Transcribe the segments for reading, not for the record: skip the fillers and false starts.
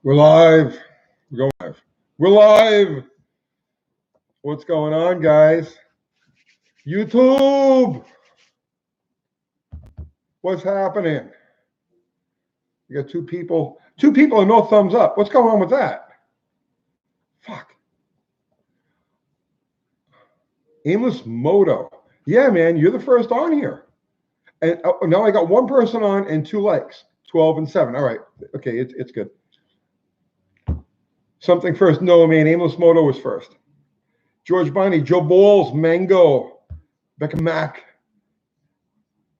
We're live. We're going live. We're live. What's going on, guys? YouTube. What's happening? You got two people and no thumbs up. What's going on with that? Fuck. Aimless Moto. Yeah, man, you're the first on here. And now I got one person on and 2 likes. 12 and 7. All right. Okay, it's good. Something first. No, man, Aimless Moto was first. George Bonnie, Joe Balls, Mango, Becca Mack,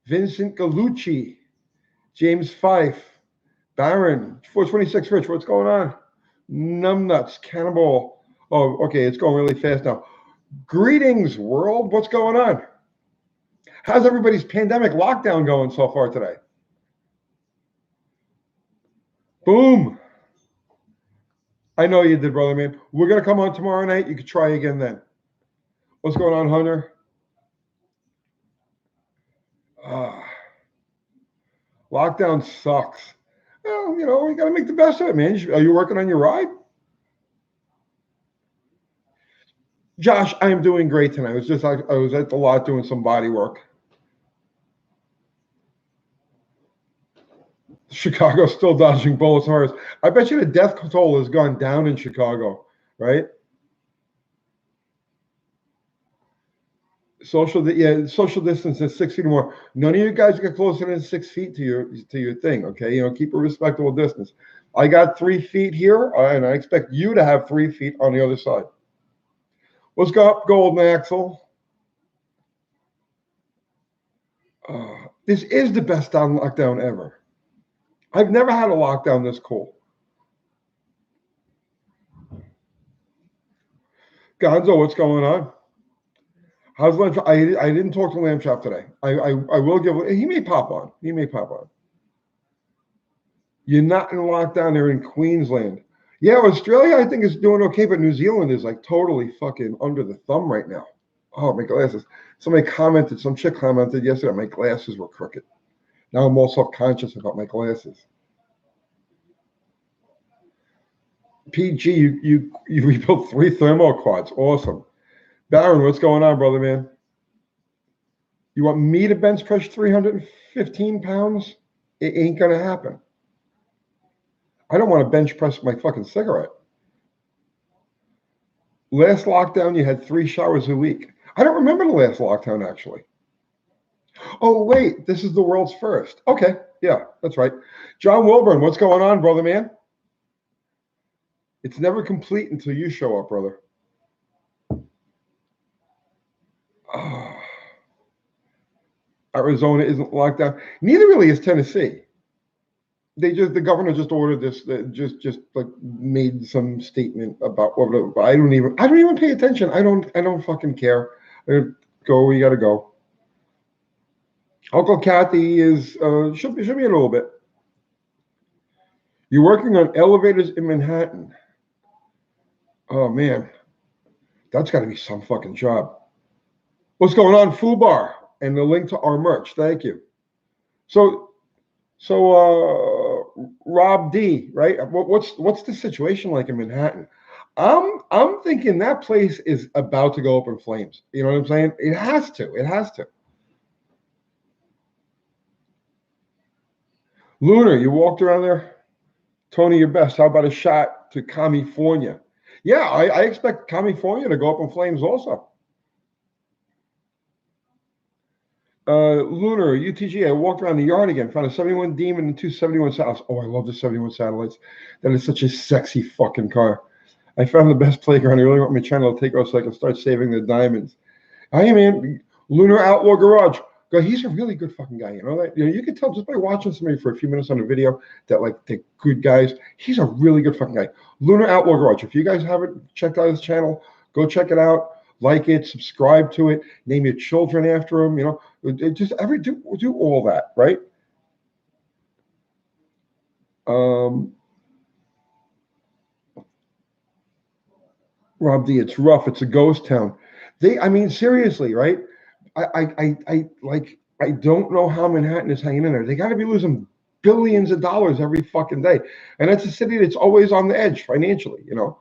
Vincent Gallucci, James Fife, Baron, 426 Rich, what's going on? Numbnuts, Cannibal. Oh, okay, it's going really fast now. Greetings, world. What's going on? How's everybody's pandemic lockdown going so far today? Boom. I know you did, brother, man. We're going to come on tomorrow night. You could try again then. What's going on, Hunter? Lockdown sucks. Well, you know, you got to make the best of it, man. Are you working on your ride? Josh, I am doing great tonight. I was at the lot doing some body work. Chicago's still dodging bullets and horrors. I bet you the death toll has gone down in Chicago, right? Social distance is 6 feet or more. None of you guys get closer than 6 feet to your thing, okay? You know, keep a respectable distance. I got 3 feet here, and I expect you to have 3 feet on the other side. What's up, Golden Axel? This is the best lockdown ever. I've never had a lockdown this cool. Gonzo, what's going on? How's lunch? I didn't talk to Lamb Chop today. I will give. He may pop on. You're not in lockdown. They're in Queensland. Yeah, Australia I think is doing okay, but New Zealand is like totally fucking under the thumb right now. Oh, my glasses. Some chick commented yesterday, my glasses were crooked. Now I'm all self-conscious about my glasses. PG, you rebuilt 3 thermal quads. Awesome. Baron, what's going on, brother, man? You want me to bench press 315 pounds? It ain't going to happen. I don't want to bench press my fucking cigarette. Last lockdown, you had 3 showers a week. I don't remember the last lockdown, actually. Oh, wait, this is the world's first. Okay, yeah, that's right. John Wilburn, what's going on, brother, man? It's never complete until you show up, brother. Oh. Arizona isn't locked down. Neither really is Tennessee. The governor just ordered this. Just like made some statement about what. I don't even pay attention. I don't fucking care. Go. We gotta go. Uncle Kathy is should be a little bit. You're working on elevators in Manhattan. Oh man, that's got to be some fucking job. What's going on, Fubar? And the link to our merch. Thank you. So Rob D, right? What's the situation like in Manhattan? I'm thinking that place is about to go up in flames. You know what I'm saying? It has to. Lunar, you walked around there. Tony, your best. How about a shot to California? Yeah, I expect California to go up in flames also. Lunar, UTG, I walked around the yard again, found a 71 Demon and 2 71 satellites. Oh, I love the 71 satellites. That is such a sexy fucking car. I found the best playground. I really want my channel to take off so I can start saving the diamonds. Hey, man, Lunar Outlaw Garage. God, he's a really good fucking guy. You know that? You know, you can tell just by watching somebody for a few minutes on a video that like they're good guys. He's a really good fucking guy. Lunar Outlaw Garage. If you guys haven't checked out his channel, go check it out. Like it, subscribe to it, name your children after him. You know, just do all that, right? Rob D, it's rough. It's a ghost town. I mean, seriously, right? I don't know how Manhattan is hanging in there. They got to be losing billions of dollars every fucking day. And that's a city that's always on the edge financially, you know.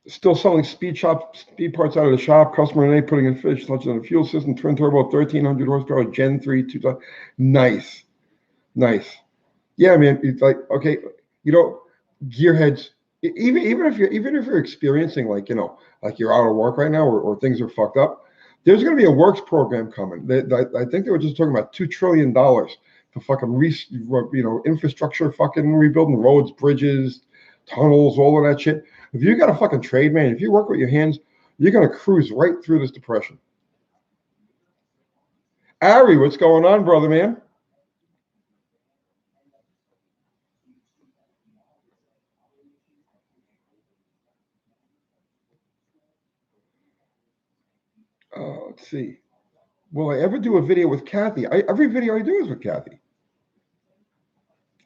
Still selling speed parts out of the shop. Customer and A putting in fish, such as a fuel system, twin turbo, 1300 horsepower, Gen 3, 2000. Nice. Nice. Yeah, man. It's like, okay, you know, gearheads, even if you're experiencing, like, you know, like you're out of work right now, or things are fucked up, there's going to be a works program coming. I think they were just talking about $2 trillion to fucking infrastructure, fucking rebuilding roads, bridges, tunnels, all of that shit. If you got a fucking trade, man, if you work with your hands, you're going to cruise right through this depression. Ari, what's going on, brother, man? Let's see. Will I ever do a video with Kathy? Every video I do is with Kathy.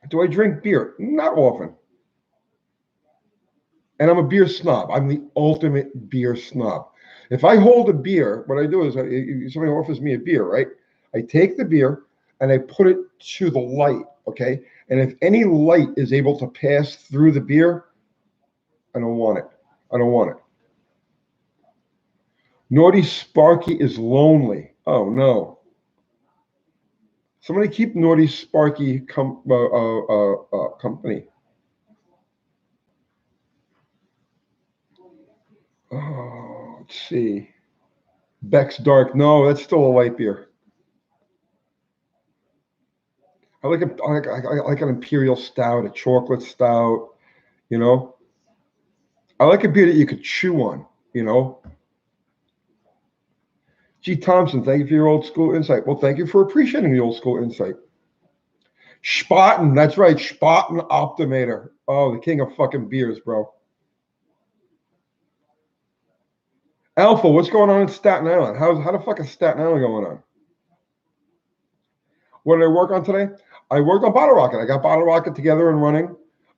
Do I drink beer? Not often. And I'm a beer snob. I'm the ultimate beer snob. If I hold a beer, what I do is somebody offers me a beer, right? I take the beer and I put it to the light, okay? And if any light is able to pass through the beer, I don't want it. I don't want it. Naughty Sparky is lonely. Oh, no. Somebody keep Naughty Sparky company. Oh, let's see. Beck's Dark. No, that's still a light beer. I like an imperial stout, a chocolate stout. You know, I like a beer that you could chew on. You know. G. Thompson, thank you for your old school insight. Well, thank you for appreciating the old school insight. Spaten, that's right, Spaten Optimator. Oh, the king of fucking beers, bro. Alpha, what's going on in Staten Island? How the fuck is Staten Island going on? What did I work on today? I worked on Bottle Rocket. I got Bottle Rocket together and running.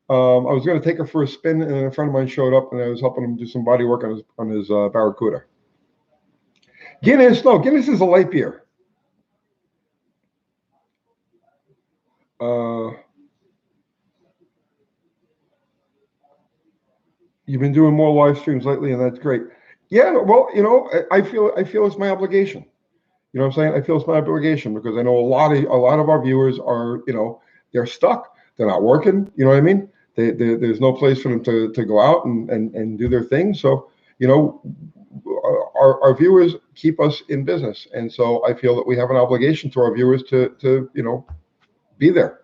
I was going to take her for a spin, and a friend of mine showed up, and I was helping him do some body work on his Barracuda. Guinness, no, Guinness is a light beer. You've been doing more live streams lately, and that's great. Yeah, well, you know, I feel it's my obligation. You know what I'm saying? I feel it's my obligation because I know a lot of our viewers are, you know, they're stuck. They're not working. You know what I mean? There's no place for them to go out and do their thing. So, you know, our viewers keep us in business, and so I feel that we have an obligation to our viewers to you know, be there.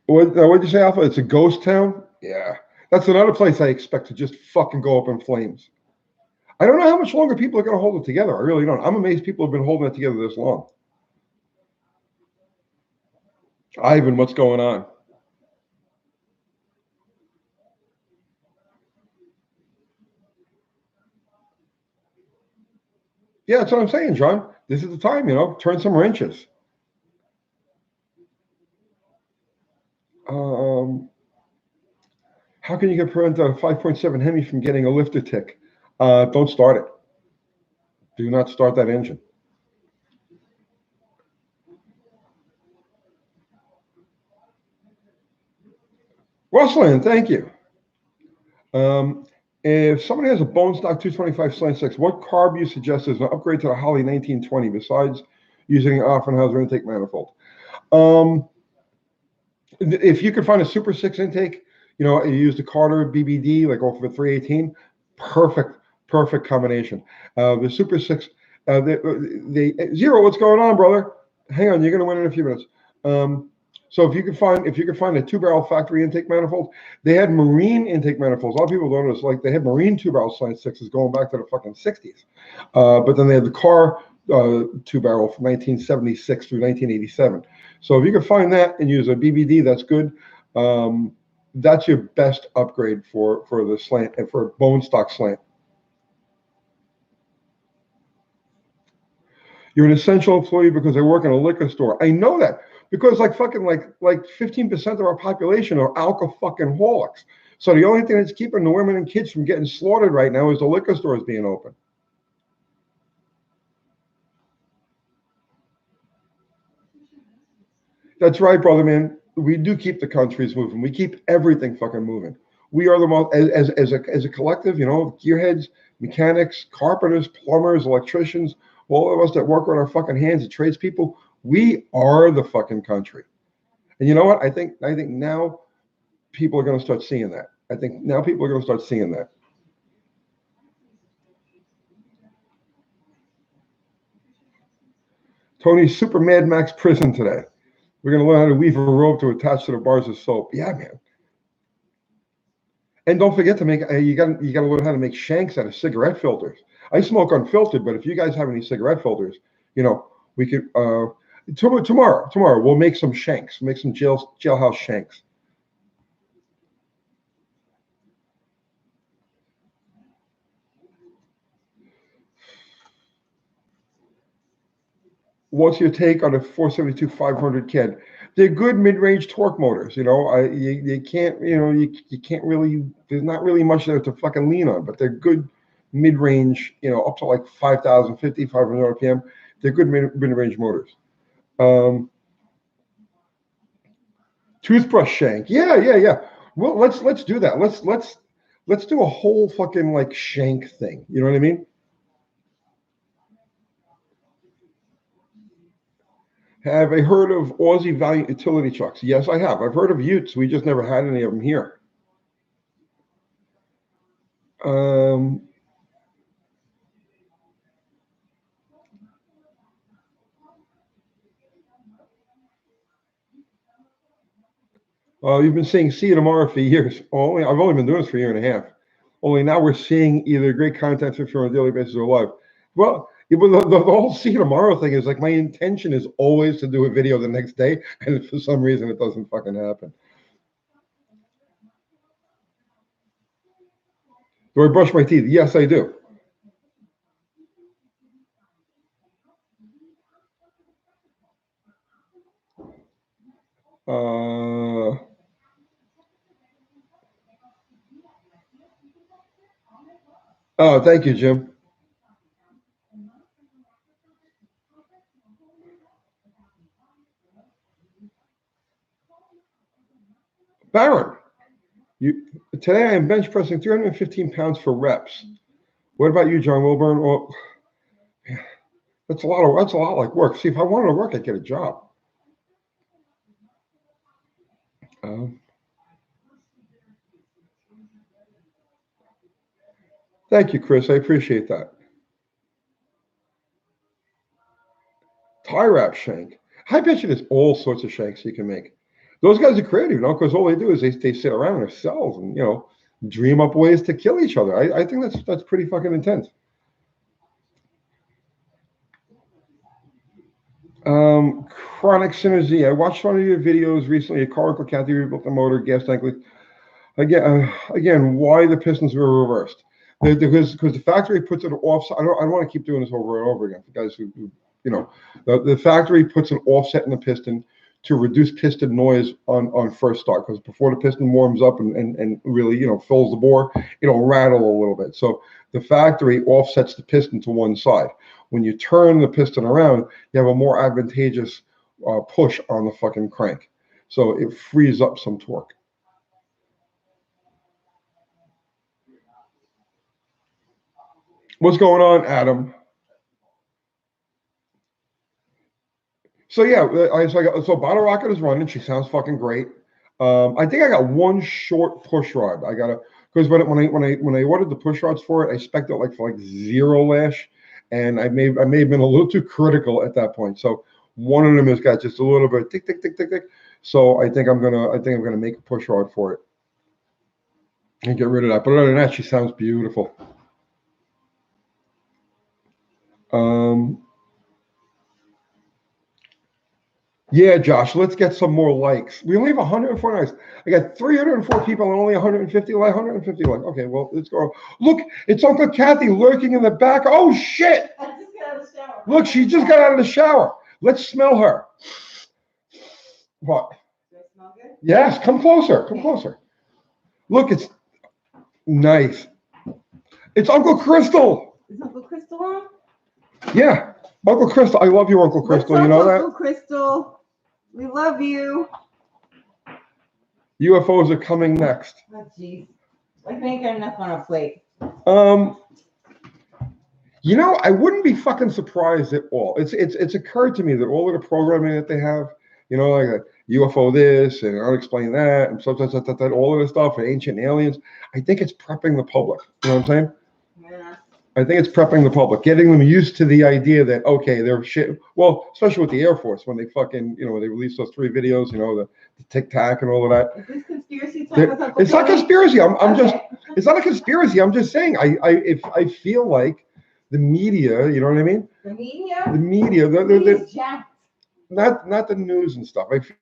What did you say, Alpha? It's a ghost town? Yeah. That's another place I expect to just fucking go up in flames. I don't know how much longer people are going to hold it together. I really don't. I'm amazed people have been holding it together this long. Ivan, what's going on? Yeah, that's what I'm saying, John. This is the time, you know, turn some wrenches. How can you prevent a 5.7 Hemi from getting a lifter tick? Don't start it. Do not start that engine. Rosalind, thank you. If somebody has a bone stock 225 slant 6, what carb you suggest is an upgrade to the Holley 1920 besides using an Offenhauser intake manifold? If you could find a Super 6 intake, you know, you use the Carter BBD, like over 318, perfect combination. The Super 6, the Zero, what's going on, brother? Hang on, you're going to win in a few minutes. So if you could find a 2-barrel factory intake manifold, they had marine intake manifolds. A lot of people don't know, like they had marine 2-barrel slant 6s going back to the fucking 60s. But then they had the car 2-barrel from 1976 through 1987. So if you can find that and use a BBD, that's good. That's your best upgrade for the slant and for bone stock slant. You're an essential employee because I work in a liquor store. I know that, Because like fucking like 15% of our population are alcoholics. So the only thing that's keeping the women and kids from getting slaughtered right now is the liquor stores being open. That's right, brother man. We do keep the countries moving. We keep everything fucking moving. We are the most as a collective, you know, gearheads, mechanics, carpenters, plumbers, electricians, all of us that work on our fucking hands, the tradespeople. We are the fucking country. And you know what? I think now people are going to start seeing that. I think now people are going to start seeing that. Tony's Super Mad Max prison today. We're going to learn how to weave a rope to attach to the bars of soap. Yeah, man. And don't forget to make you got to learn how to make shanks out of cigarette filters. I smoke unfiltered, but if you guys have any cigarette filters, you know, we could tomorrow we'll make some shanks, make some jailhouse shanks. What's your take on a 472 500 kid? They're good mid-range torque motors. You know, you can't, you know, you can't really. There's not really much there to fucking lean on, but they're good mid-range. You know, up to like 5,000, 500 RPM. They're good mid-range motors. Toothbrush shank. Yeah. Well, let's do that. Let's do a whole fucking like shank thing. You know what I mean? Have I heard of Aussie Valiant utility trucks? Yes, I have. I've heard of Utes. We just never had any of them here. You've been saying see you tomorrow for years. I've only been doing this for a year and a half. Only now we're seeing either great content on a daily basis or live. Well, the whole see you tomorrow thing is like my intention is always to do a video the next day, and for some reason it doesn't fucking happen. Do I brush my teeth? Yes, I do. Oh, thank you, Jim. Baron, today I am bench pressing 315 pounds for reps. What about you, John Wilburn? Well, that's a lot like work. See, if I wanted to work, I'd get a job. Thank you, Chris. I appreciate that. Tie wrap shank. I bet you there's all sorts of shanks you can make. Those guys are creative, you know, because all they do is they sit around in their cells and, you know, dream up ways to kill each other. I think that's pretty fucking intense. Chronic Synergy. I watched one of your videos recently. A car in Kathy rebuilt the motor, gas tank leak. Again, why the pistons were reversed? Because the factory puts an offset. I don't want to keep doing this over and over again for guys who you know, the factory puts an offset in the piston to reduce piston noise on first start, because before the piston warms up and really, you know, fills the bore, it'll rattle a little bit. So the factory offsets the piston to one side. When you turn the piston around, you have a more advantageous push on the fucking crank. So it frees up some torque. What's going on, Adam? So yeah, so Bottle Rocket is running. She sounds fucking great. I think I got one short push rod. I got to, because when I ordered the push rods for it, I spec'd it like for like 0 lash, and I may have been a little too critical at that point. So one of them has got just a little bit tick tick tick tick tick. So I think I'm gonna make a push rod for it and get rid of that. But other than that, she sounds beautiful. Yeah, Josh, let's get some more likes. We only have 104 likes. I got 304 people and only 150 likes. 150 likes. Okay, well, let's go. Look, it's Uncle Kathy lurking in the back. Oh, shit. I just got out of the shower. Look, she just got out of the shower. Let's smell her. What? Do I smell good? Yes, come closer. Come closer. Look, it's nice. It's Uncle Crystal. Is Uncle Crystal on? Yeah, Uncle Crystal. I love you, Uncle Crystal. What's You up, know Uncle that? Crystal? We love you. UFOs are coming next. Oh, jeez. I can't get enough on a plate. You know, I wouldn't be fucking surprised at all. It's occurred to me that all of the programming that they have, you know, like UFO this and unexplained that and stuff, all of this stuff, and ancient aliens. I think it's prepping the public. You know what I'm saying? Yeah. I think it's prepping the public, getting them used to the idea that okay, they're shit. Well, especially with the Air Force when they fucking, you know, when they released those 3 videos, you know, the Tic Tac and all of that. Is this conspiracy time with Uncle It's not Tony? conspiracy. I'm Okay. just. It's not a conspiracy. I'm just saying. I feel like the media. You know what I mean? The media? The media. He's jacked. Not the news and stuff. I feel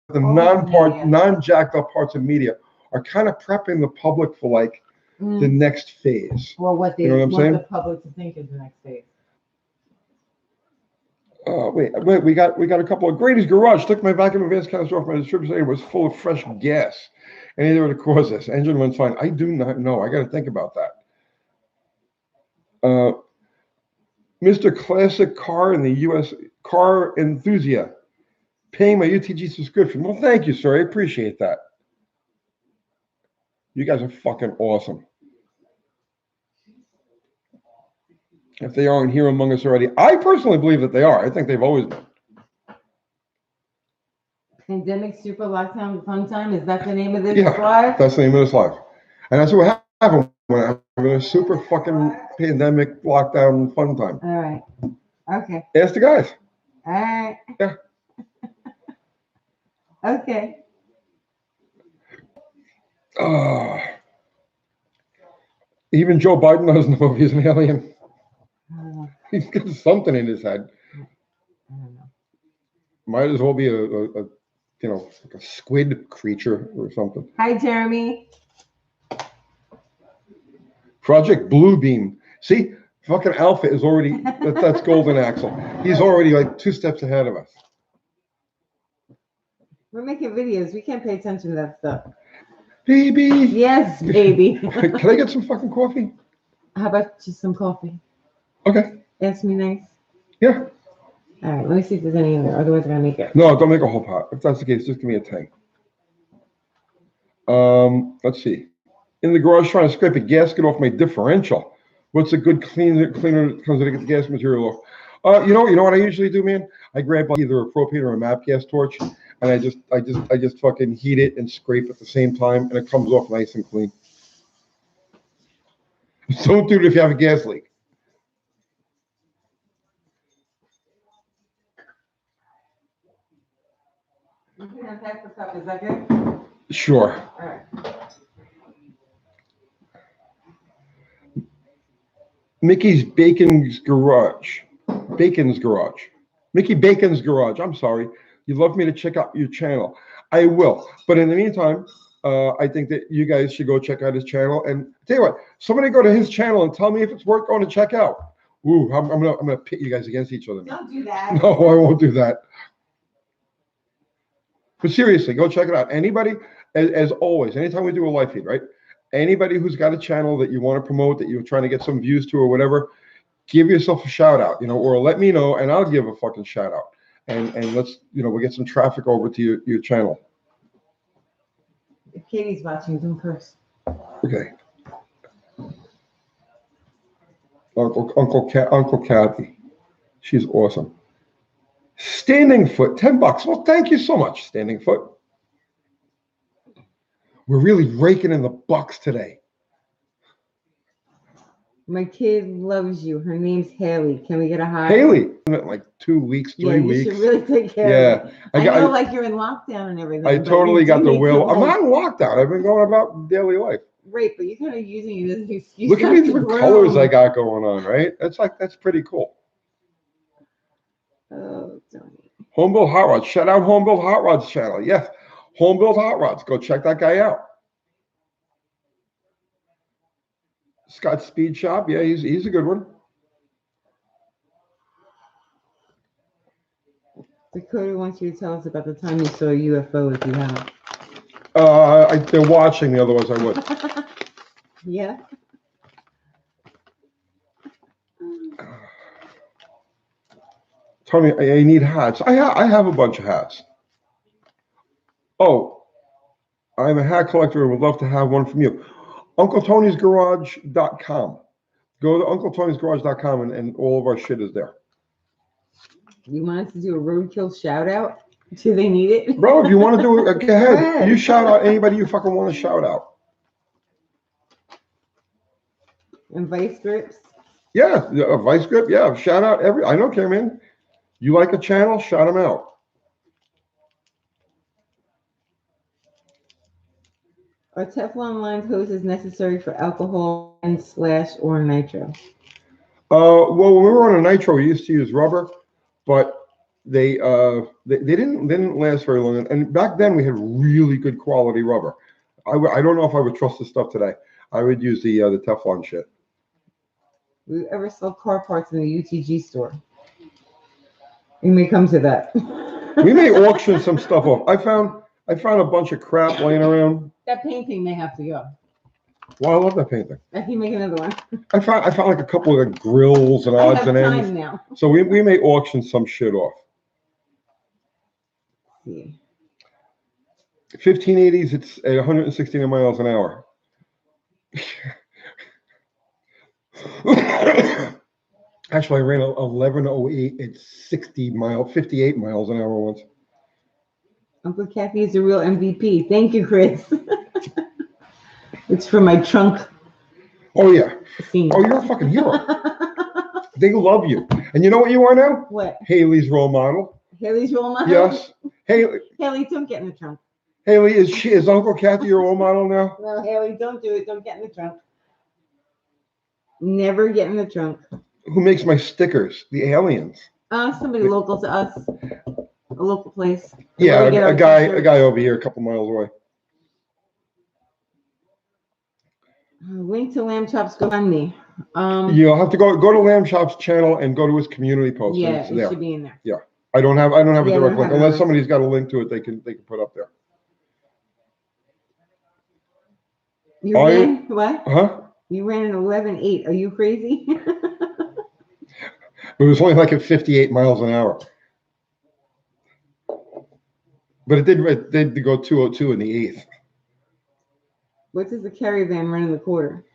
the Media. non-jacked up parts of media are kind of prepping the public for like the next phase. Well, what they You know what I'm want saying? the public to think is the next phase. Wait, we got a couple of Grady's Garage. Took my vacuum advanced canister off my distributor and it was full of fresh gas. Anything would have caused this. Engine runs fine. I do not know. I got to think about that. Mr. Classic Car in the U.S. Car Enthusiast, paying my UTG subscription. Well, thank you, sir. I appreciate that. You guys are fucking awesome. If they aren't here among us already, I personally believe that they are. I think they've always been. Pandemic Super Lockdown Fun Time. Is that the name of this Yeah, live? that's the name of this live. And that's what happened when I'm having a super fucking pandemic lockdown fun time. All right. Okay. Ask the guys. All right. Yeah. Okay. Even Joe Biden doesn't know if he's an alien. I don't know. He's got something in his head. I don't know. Might as well be a you know, like a squid creature or something. Hi, Jeremy. Project Bluebeam. See, fucking Alpha is already that's Golden Axle. He's already like 2 steps ahead of us. We're making videos. We can't pay attention to that stuff. Baby. Yes, baby. Can I get some fucking coffee? How about just some coffee? Okay. Ask me nice. Yeah. All right. Let me see if there's any in there. Otherwise, I'm gonna make it. No, don't make a whole pot. If that's the case, just give me a tank. Let's see. In the garage trying to scrape a gasket off my differential. What's a good cleaner that comes to get the gas material off? You know what I usually do, man? I grab either a propane or a MAP gas torch, and I just fucking heat it and scrape at the same time, and it comes off nice and clean. Don't do it if you have a gas leak. You can unpack the cup. Is that good? Sure. All right. Mickey's Bacon's Garage. Bacon's Garage. Mickey Bacon's Garage. I'm sorry. You'd love me to check out your channel. I will. But in the meantime, I think that you guys should go check out his channel. And tell you what, somebody go to his channel and tell me if it's worth going to check out. Ooh, I'm gonna pit you guys against each other now. Don't do that. No, I won't do that. But seriously, go check it out. Anybody, as always, anytime we do a live feed, right? Anybody who's got a channel that you want to promote, that you're trying to get some views to or whatever, give yourself a shout out, you know, or let me know and I'll give a fucking shout out. And let's, you know, we'll get some traffic over to your channel. If Katie's watching, don't curse. Okay. Uncle Kathy. She's awesome. Standing Foot, $10. Well, thank you so much, Standing Foot. We're really raking in the bucks today. My kid loves you. Her name's Haley. Can we get a hi? Haley, like 2 weeks, 3 weeks. You should really take care of it. I know, like you're in lockdown and everything. I totally got the will. I'm Like, not in lockdown. I've been going about daily life. right, but you're kind of using it as an excuse. Look at me different colors I got going on, right? That's pretty cool. Oh, Tony. Homebuilt Hot Rods. Shout out Homebuilt Hot Rods channel. Yes, Homebuilt Hot Rods. Go check that guy out. Scott Speed Shop. Yeah, he's a good one. The Dakota wants you to tell us about the time you saw a UFO if you have. They're watching me, otherwise I would. Yeah. Tony, I need hats. I have a bunch of hats. Oh, I'm a hat collector and would love to have one from you. UncleTony'sGarage.com. Go to UncleTony'sGarage.com and all of our shit is there. You want us to do a roadkill shout out? Do they need it? Bro, if you want to do it, go Go ahead. ahead. You shout out anybody you fucking want to shout out. And vice grips? Yeah, a vice grip. Yeah, shout out every. I don't care, man. You like a channel, shout them out. Are Teflon lined hoses necessary for alcohol and / or nitro? Well, when we were on a nitro, we used to use rubber, but they didn't last very long. And back then we had really good quality rubber. I don't know if I would trust the stuff today. I would use the Teflon shit. Do you ever sell car parts in the UTG store? We may come to that. We may auction some stuff off. I found a bunch of crap laying around. That painting may have to go. Well, I love that painting. I can make another one. I found like a couple of grills and I odds have and time ends. now. So we may auction some shit off. Yeah. 1580s, it's at 169 miles an hour. Actually, I ran 1108 at 58 miles an hour once. Uncle Kathy is a real MVP. Thank you, Chris. It's for my trunk Oh yeah. scene. Oh, you're a fucking hero. They love you. And you know what you are now? What? Haley's role model. Haley's role model? Yes. Haley, Don't get in the trunk. Haley, is Uncle Kathy your role model now? No, Haley, don't do it. Don't get in the trunk. Never get in the trunk. Who makes my stickers? The aliens. Somebody local to us. A local place. Yeah, Where we get our a guy t-shirts. over here, a couple miles away. Link to Lamb Chops GoFundMe. You'll have to go to Lamb Chop's channel and go to his community post. and Yeah, it's it there. should be in there. I don't have a Yeah, direct I don't link have unless ours. somebody's got a link to it. They can put up there. You Are you- ran what? Huh? You ran an 11.8. Are you crazy? It was only like at 58 miles an hour. But it did go 202 in the eighth. What does the carry van run in the quarter?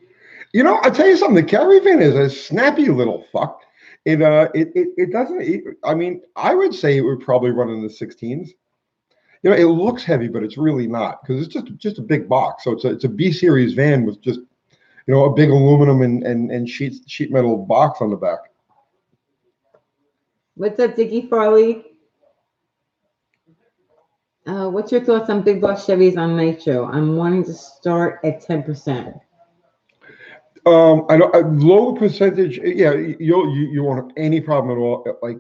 You know, I'll tell you something. The caravan is a snappy little fuck. It doesn't. I mean, I would say it would probably run in the 16s. You know, it looks heavy, but it's really not because it's just a big box. So it's a B series van with just a big aluminum and sheet metal box on the back. What's up, Dickie Farley? What's your thoughts on Big Boss Chevys on Nitro? I'm wanting to start at 10%. I don't low percentage. Yeah, you won't have any problem at all. At like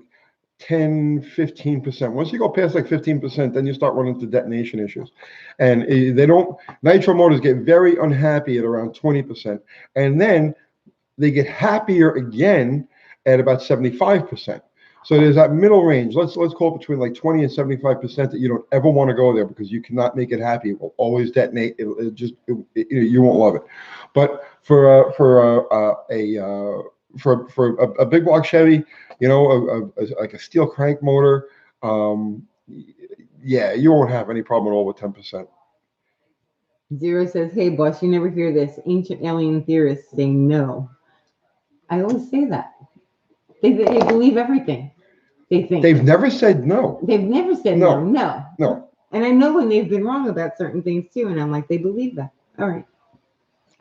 10-15%. Once you go past like 15%, then you start running into detonation issues, and they don't. Nitro motors get very unhappy at around 20%, and then they get happier again at about 75%. So there's that middle range. Let's call it between like 20 and 75% that you don't ever want to go there because you cannot make it happy. It will always detonate. You won't love it. But for a big block Chevy, like a steel crank motor, yeah, you won't have any problem at all with 10%. Zero says, hey, boss, you never hear this. Ancient alien theorists say no. I always say that. They believe everything. They think. They've never said no. They've never said No. no. No. And I know when they've been wrong about certain things too, and I'm like, they believe that. All right.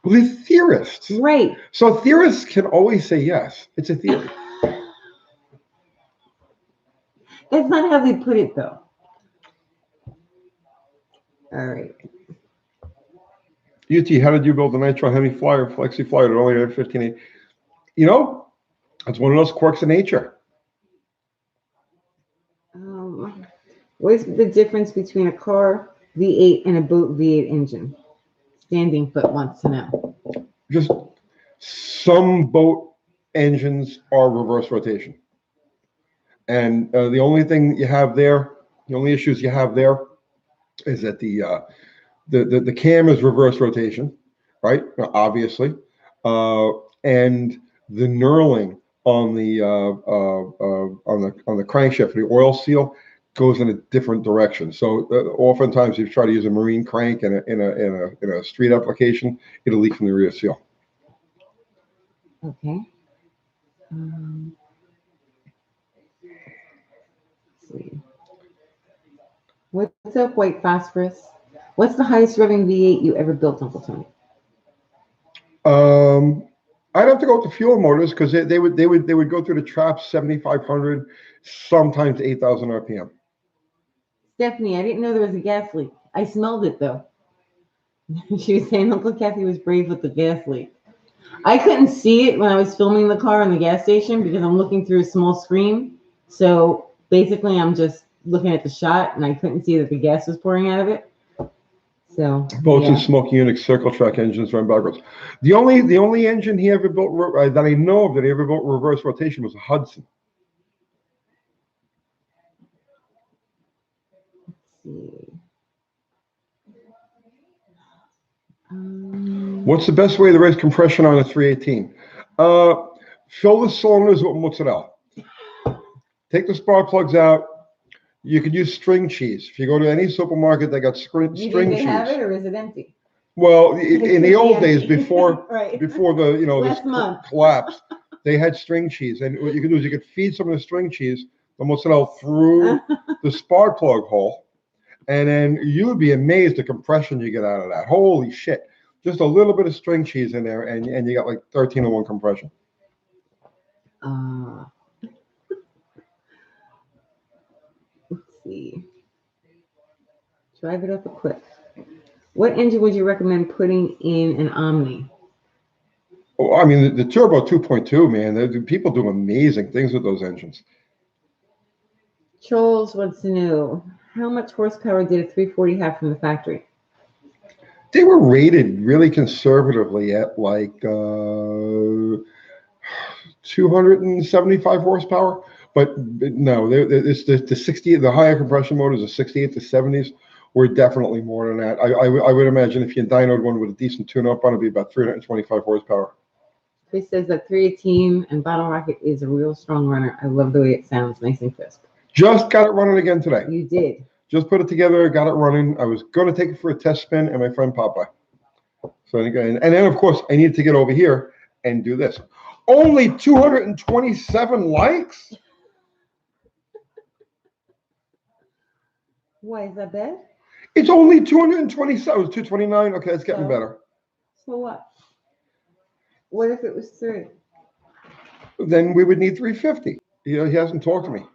Well, they're theorists. Right. So theorists can always say yes. It's a theory. That's not how they put it, though. All right. UT, how did you build a Nitro Heavy Flyer, Flexi Flyer that only had 15? It's one of those quirks of nature. What's the difference between a car V8 and a boat V8 engine? Standing Foot wants to know. Just some boat engines are reverse rotation. And the only thing you have there, the only issues you have there is that the cam is reverse rotation, right? Obviously, and the knurling on the crankshaft, the oil seal, goes in a different direction. So oftentimes, if you try to use a marine crank in a street application, it'll leak from the rear seal. Okay. Let's see. What's up, White Phosphorus? What's the highest revving V8 you ever built, Uncle Tony? I'd have to go with the fuel motors because they would go through the traps 7,500, sometimes 8,000 RPM. Stephanie, I didn't know there was a gas leak. I smelled it though. She was saying Uncle Kathy was brave with the gas leak. I couldn't see it when I was filming the car in the gas station because I'm looking through a small screen. So basically, I'm just looking at the shot, and I couldn't see that the gas was pouring out of it. So boats and smoking Unix circle track engines run backwards. The only engine he ever built that I know of that he ever built reverse rotation was a Hudson. Let's see. What's the best way to raise compression on a 318? Fill the cylinders with mozzarella. Take the spark plugs out. You could use string cheese. If you go to any supermarket, they got string cheese. Do they have it, or is it empty? Well, in the old days, before right. before the Last month. collapse, they had string cheese, and what you could do is you could feed some of the string cheese, the mozzarella, through the spark plug hole, and then you would be amazed the compression you get out of that. Holy shit! Just a little bit of string cheese in there, and you got like 13-to-1 compression. Let's see. Drive it up a quick. What engine would you recommend putting in an Omni? Oh, I mean, the Turbo 2.2, man, people do amazing things with those engines. Charles wants to know, how much horsepower did a 340 have from the factory? They were rated really conservatively at like 275 horsepower. But no, it's the 60, the higher compression motors, the 68 to 70s, were definitely more than that. I would imagine if you dynoed one with a decent tune-up on, it'd be about 325 horsepower. Chris says that 318 and Bottle Rocket is a real strong runner. I love the way it sounds, nice and crisp. Just got it running again today. You did. Just put it together, got it running. I was going to take it for a test spin, and my friend popped by. So and then of course I needed to get over here and do this. Only 227 likes. Why is that bad? It's only 227. 229. Okay, it's getting better. So what? What if it was 3? Then we would need 350. He hasn't talked to me.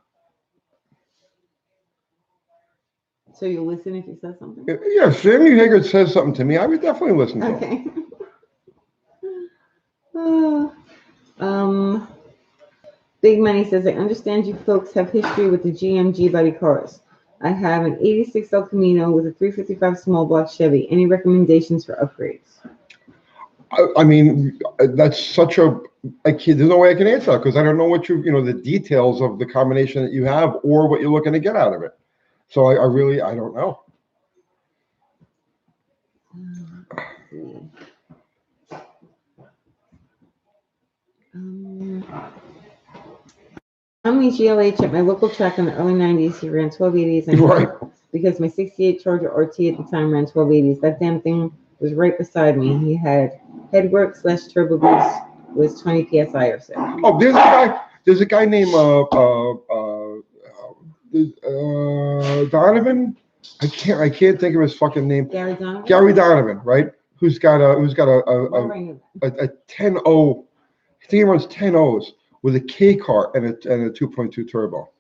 So you'll listen if he says something? Yeah, if Sammy Haggard says something to me, I would definitely listen to him. Big Money says, I understand you folks have history with the GM G-Body cars. I have an 86 El Camino with a 355 small block Chevy. Any recommendations for upgrades? I mean, that's such a there's no way I can answer that because I don't know what the details of the combination that you have or what you're looking to get out of it. So I don't know. Omni GLH at my local track in the early 90s, he ran 1280s. And right. Because my 68 Charger RT at the time ran 1280s. That damn thing was right beside me. He had headwork / turbo boost, was 20 PSI or so. Oh, there's a guy named Donovan. I can't think of his fucking name. Gary Donovan. Gary Donovan, right? Who's got a 10-0. I think he runs 10-0s with a K car and a 2.2 turbo.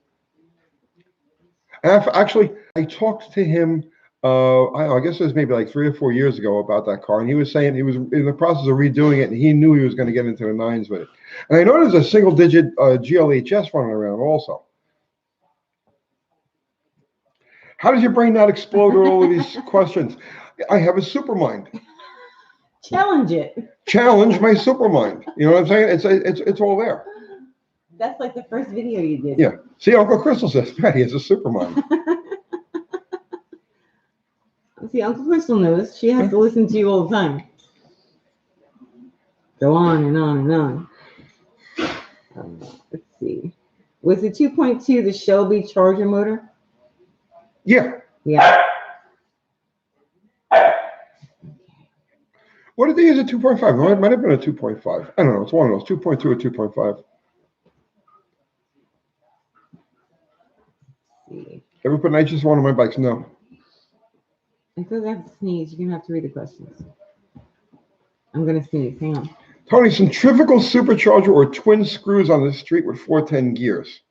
And I talked to him. I guess it was maybe like 3 or 4 years ago about that car, and he was saying he was in the process of redoing it, and he knew he was going to get into the 9s with it. And I know there's a single-digit GLHS running around also. How does your brain not explode with all of these questions? I have a super mind. Challenge it. Challenge my super mind. You know what I'm saying? It's all there. That's like the first video you did. Yeah. See, Uncle Crystal says, Patty has a super mind. See, Uncle Crystal knows. She has to listen to you all the time. Go on and on and on. Let's see. Was the 2.2 the Shelby Charger motor? Yeah. Yeah. What did they use at 2.5? No, it might have been a 2.5. I don't know. It's one of those, 2.2 or 2.5. See. Ever put nitrous one on my bikes? No. I feel like I have to sneeze. You're going to have to read the questions. I'm going to sneeze. Hang on. Tony, centrifugal supercharger or twin screws on the street with 410 gears?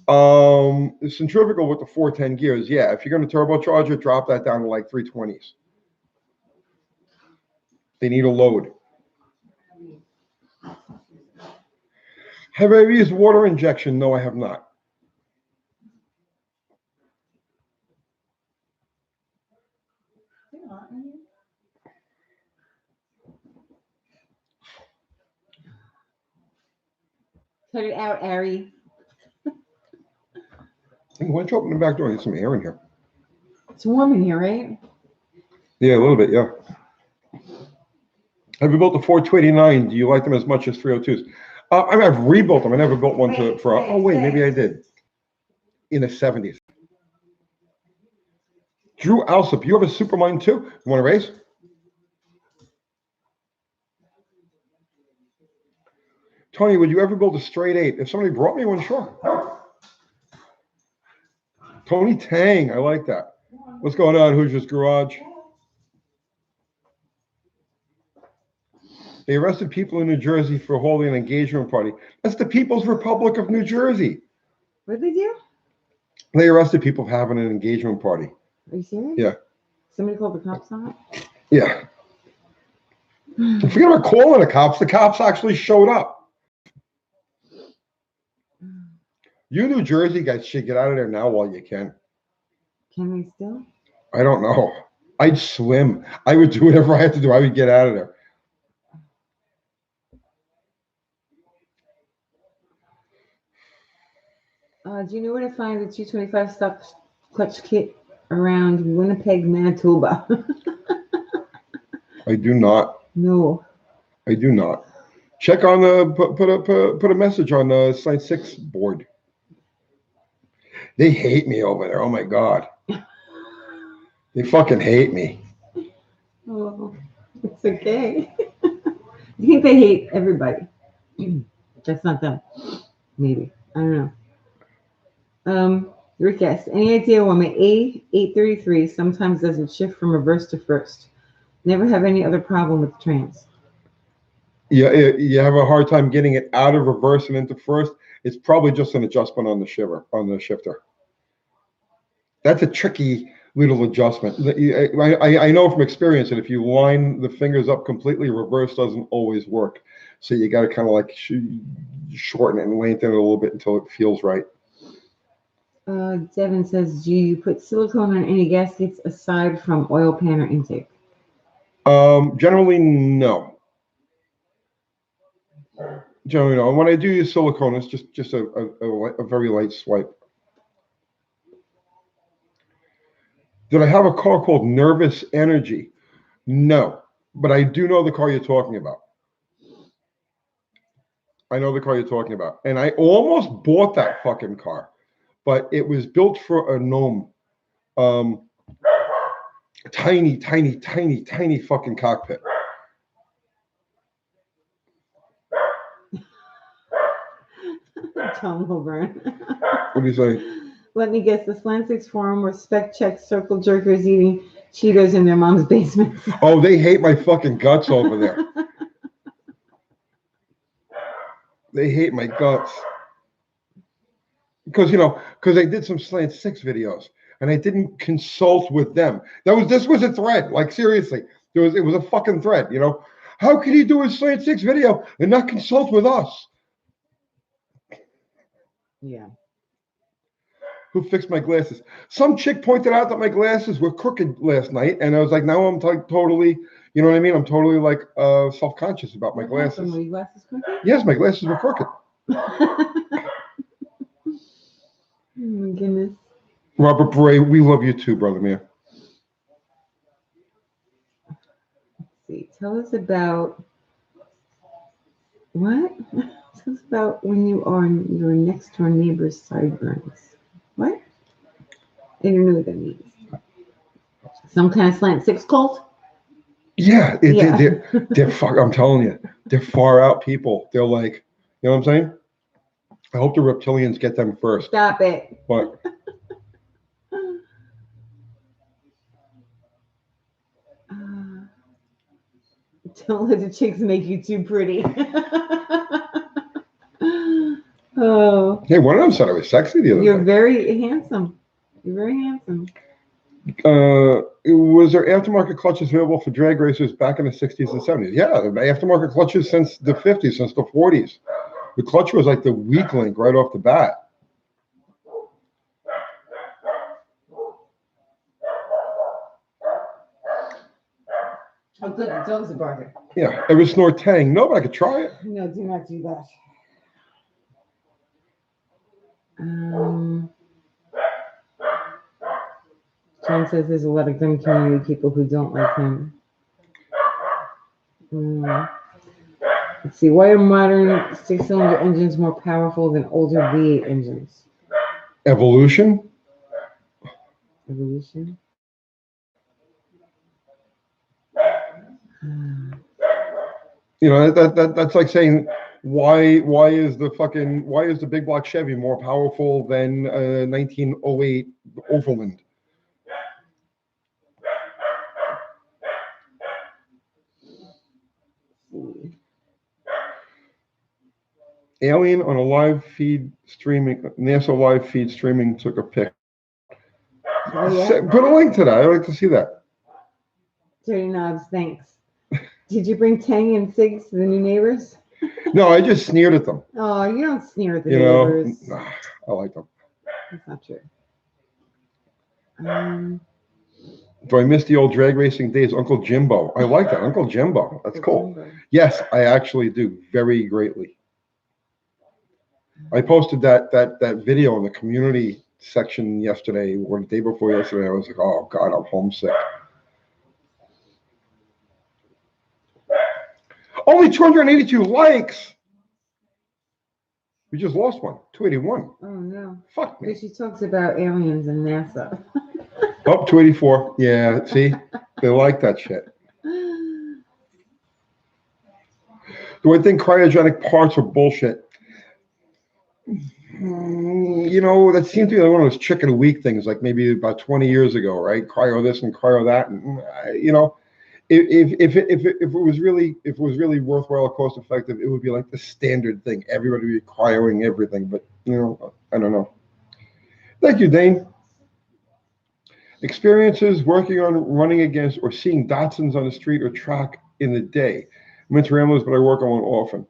The centrifugal with the 410 gears, yeah. If you're going to turbocharge it, drop that down to like 320s. They need a load. Have I ever used water injection? No, I have not. Cut it out, Ari. Hey, why don't you open the back door? There's some air in here. It's warm in here, right? Yeah, a little bit, yeah. Have you built the 429? Do you like them as much as 302s? I mean, I've rebuilt them. I never built one oh, wait, maybe I did. In the 70s. Drew Alsop, you have a Supermind too? You want to race? Tony, would you ever build a straight 8? If somebody brought me one, sure. Tony Tang, I like that. What's going on, Hoosiers Garage? They arrested people in New Jersey for holding an engagement party. That's the People's Republic of New Jersey. What did they do? They arrested people for having an engagement party. Are you serious? Yeah. Somebody called the cops on it? Yeah. Forget about calling the cops actually showed up. You New Jersey guys should get out of there now while you can. Can they still? I don't know. I'd swim. I would do whatever I had to do. I would get out of there. Do you know where to find the 225 stock clutch kit around Winnipeg, Manitoba? I do not. No. I do not. Check on the put a message on the Slant 6 board. They hate me over there. Oh my God. They fucking hate me. Oh, it's okay. I think they hate everybody. Just not them. Maybe. I don't know. Rick asks, any idea why my A833 sometimes doesn't shift from reverse to first? Never have any other problem with the trans. Yeah, you have a hard time getting it out of reverse and into first. It's probably just an adjustment on the shifter. That's a tricky little adjustment. I know from experience that if you line the fingers up completely, reverse doesn't always work. So you got to kind of like shorten it and lengthen it a little bit until it feels right. Devin says, do you put silicone on any gaskets aside from oil pan or intake? Generally, no. Generally, no. And when I do use silicone, it's just a very light swipe. Did I have a car called Nervous Energy? No, but I do know the car you're talking about. I know the car you're talking about. And I almost bought that fucking car, but it was built for a gnome. Tiny, tiny, tiny, tiny fucking cockpit. Tom Hilburn. What do you say? Let me guess, the Slant 6 forum where spec check circle jerkers eating Cheetos in their mom's basement. Oh, they hate my fucking guts over there. They hate my guts. Because I did some Slant 6 videos and I didn't consult with them. This was a thread. Like seriously, it was a fucking thread, How could he do a Slant 6 video and not consult with us? Yeah. Who fixed my glasses? Some chick pointed out that my glasses were crooked last night, and I was like, now I'm totally, you know what I mean? I'm totally like self-conscious about my glasses. Were your glasses crooked? Yes, my glasses were crooked. Oh my goodness. Robert Bray, we love you too, brother man. Let's see. Tell us about what? Tell us about when you are on your next door neighbor's sideburns. What? I don't know what that means. Some kind of slant six cult? Yeah, Yeah. they're fuck. I'm telling you, they're far out people. They're like, you know what I'm saying? I hope the reptilians get them first. Stop it. But Don't let the chicks make you too pretty. Oh, hey, one of them said I was sexy the other you're day. very handsome. You're very handsome. Was there aftermarket clutches available for drag racers back in the 60s and 70s? Yeah, the aftermarket clutches since the 50s, since the 40s. The clutch was like the weak link right off the bat. Oh, good. The dogs are barking. Yeah, ever snort Tang? No, but I could try it. No, do not do that. John says there's a lot of gun community people who don't like him. Let's see. Why are modern six-cylinder engines more powerful than older V8 engines? Evolution? Evolution. You know, that's like saying why is the big block Chevy more powerful than 1908 Overland? Alien on a live feed streaming, NASA live feed streaming took a pic. Oh, yeah? Put a link to that. I'd like to see that. Dirty Knobs, thanks. Did you bring Tang and Sigs to the new neighbors? No, I just sneered at them. Oh, you don't sneer at the You neighbors. know, I like them. That's not true. Do I miss the old drag racing days? Uncle Jimbo. I like that. Uncle Jimbo. That's cool. Jimbo. Yes, I actually do. Very greatly. I posted that video in the community section yesterday or the day before yesterday. I was like, oh God, I'm homesick. Only 282 likes. We just lost one. 281. Oh no. Fuck me. But she talks about aliens and NASA. Oh, 284. Yeah, see? They like that shit. Do I think cryogenic parts are bullshit? You know, that seems to be one of those chicken of the week things, like maybe about 20 years ago, right? Cryo this and cryo that, and you know, if it was really worthwhile, cost effective, it would be like the standard thing. Everybody would be cryoing everything, but you know, I don't know. Thank you, Dane. Experiences working on running against or seeing Datsuns on the street or track in the day. I'm into Ramblers, but I work on one often.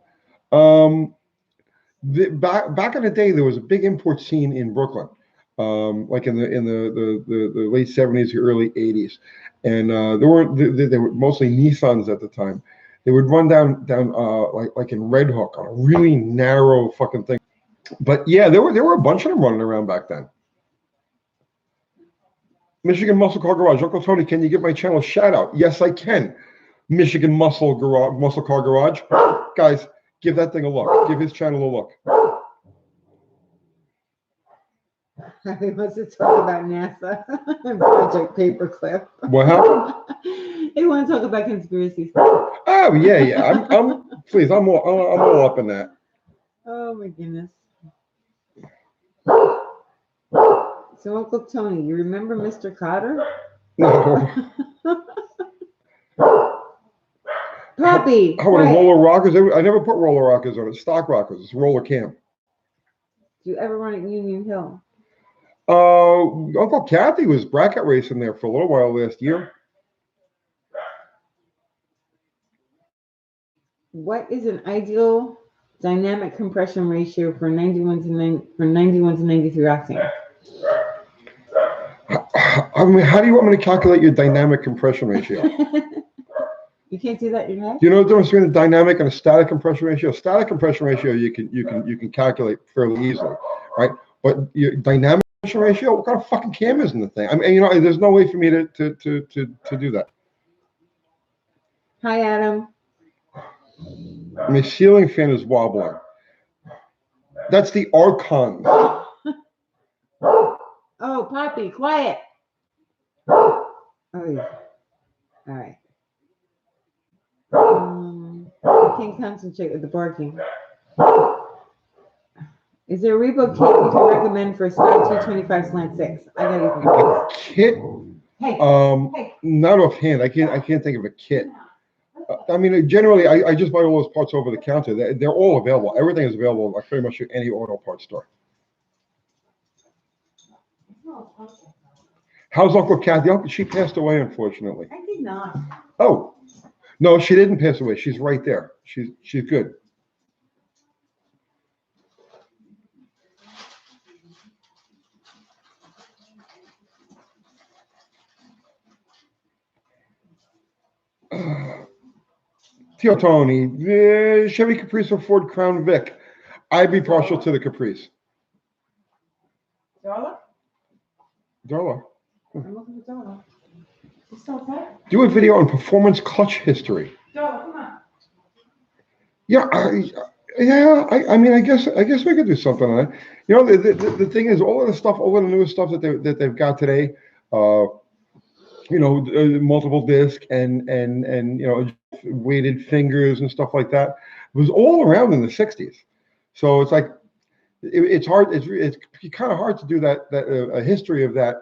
Back in the day, there was a big import scene in Brooklyn, like in the late 70s, early 80s, and they were mostly Nissans at the time. They would run down like in Red Hook on a really narrow fucking thing. But yeah, there were a bunch of them running around back then. Michigan Muscle Car Garage. Uncle Tony, can you give my channel a shout out? Yes, I can. Michigan Muscle Car Garage. Guys, give that thing a look. Give his channel a look. He wants to talk about NASA and Project Paperclip. What happened? He wants to talk about conspiracy stuff. Oh yeah. I'm all up in that. Oh my goodness. So Uncle Tony, you remember Mr. Cotter? No. Puppy. How about roller rockers? I never put roller rockers on it. Stock rockers. It's roller cam. Do you ever run at Union Hill? Uncle Kathy was bracket racing there for a little while last year. What is an ideal dynamic compression ratio for 91 to 93 octane? I mean, how do you want me to calculate your dynamic compression ratio? You can't do that in your head? Do you know the difference between a dynamic and a static compression ratio? Static compression ratio you can calculate fairly easily, right? But your dynamic compression ratio, what kind of fucking camera is in the thing? I mean, there's no way for me to do that. Hi, Adam. My ceiling fan is wobbling. That's the Archon. Oh, Poppy, quiet. Oh, yeah. All right. I can't concentrate with the barking. Is there a Reebok kit you can recommend for Sky 225 slant 6? I gotta get A kit? Hey. Not offhand. I can't think of a kit. I mean, generally, I just buy all those parts over the counter. They're all available. Everything is available, like pretty much at any auto parts store. How's Uncle Kathy? She passed away, unfortunately. I did not. Oh, no, she didn't pass away. She's right there. She's good. Tio Tony, Chevy Caprice or Ford Crown Vic? I'd be partial to the Caprice. Darla? Darla. I'm looking for Darla. You still okay? Do a video on performance clutch history. Darla, come on. Yeah, I mean, I guess we could do something on that. You know, the thing is, all of the stuff, all of the newest stuff that they've got today, you know, multiple disc and you know, weighted fingers and stuff like that, was all around in the 60s. So it's like it's hard. It's kind of hard to do that a history of that,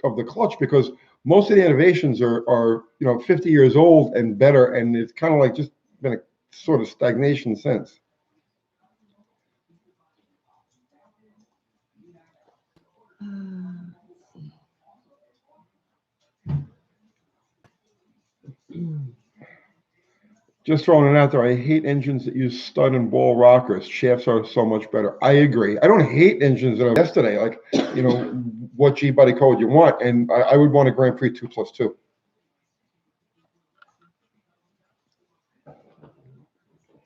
of the clutch, because most of the innovations are you know, 50 years old and better, and it's kind of like just been a sort of stagnation since. Just throwing it out there, I hate engines that use stud and ball rockers. Shafts are so much better. I agree. I don't hate engines that are yesterday, like, you know, what G-body code you want, and I would want a Grand Prix 2+2.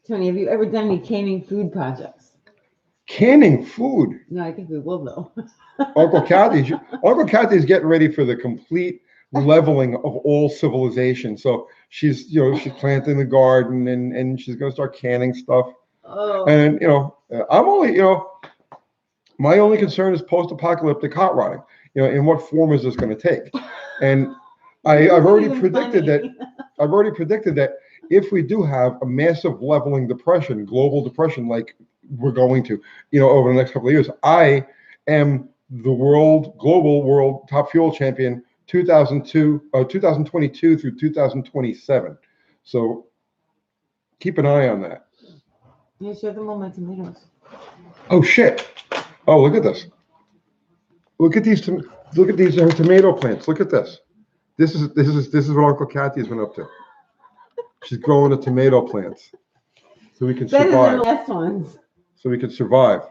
Tony, have you ever done any canning food projects? Canning food? No, I think we will, though. Uncle Kathy's getting ready for the complete leveling of all civilization. So she's planting the garden, and she's going to start canning stuff. Oh. And, you know, I'm only, you know, my only concern is post-apocalyptic hot rodding. You know, in what form is this going to take? And I've already predicted that if we do have a massive leveling depression, global depression, like we're going to, you know, over the next couple of years, I am the global world top fuel champion 2022 through 2027. So keep an eye on that. Yeah, show them all my tomatoes. Oh shit! Oh, look at this. Look at these tomato plants. Look at this. This is what Uncle Kathy has been up to. She's growing the tomato plants so we can survive. Better than the last ones. So we can survive.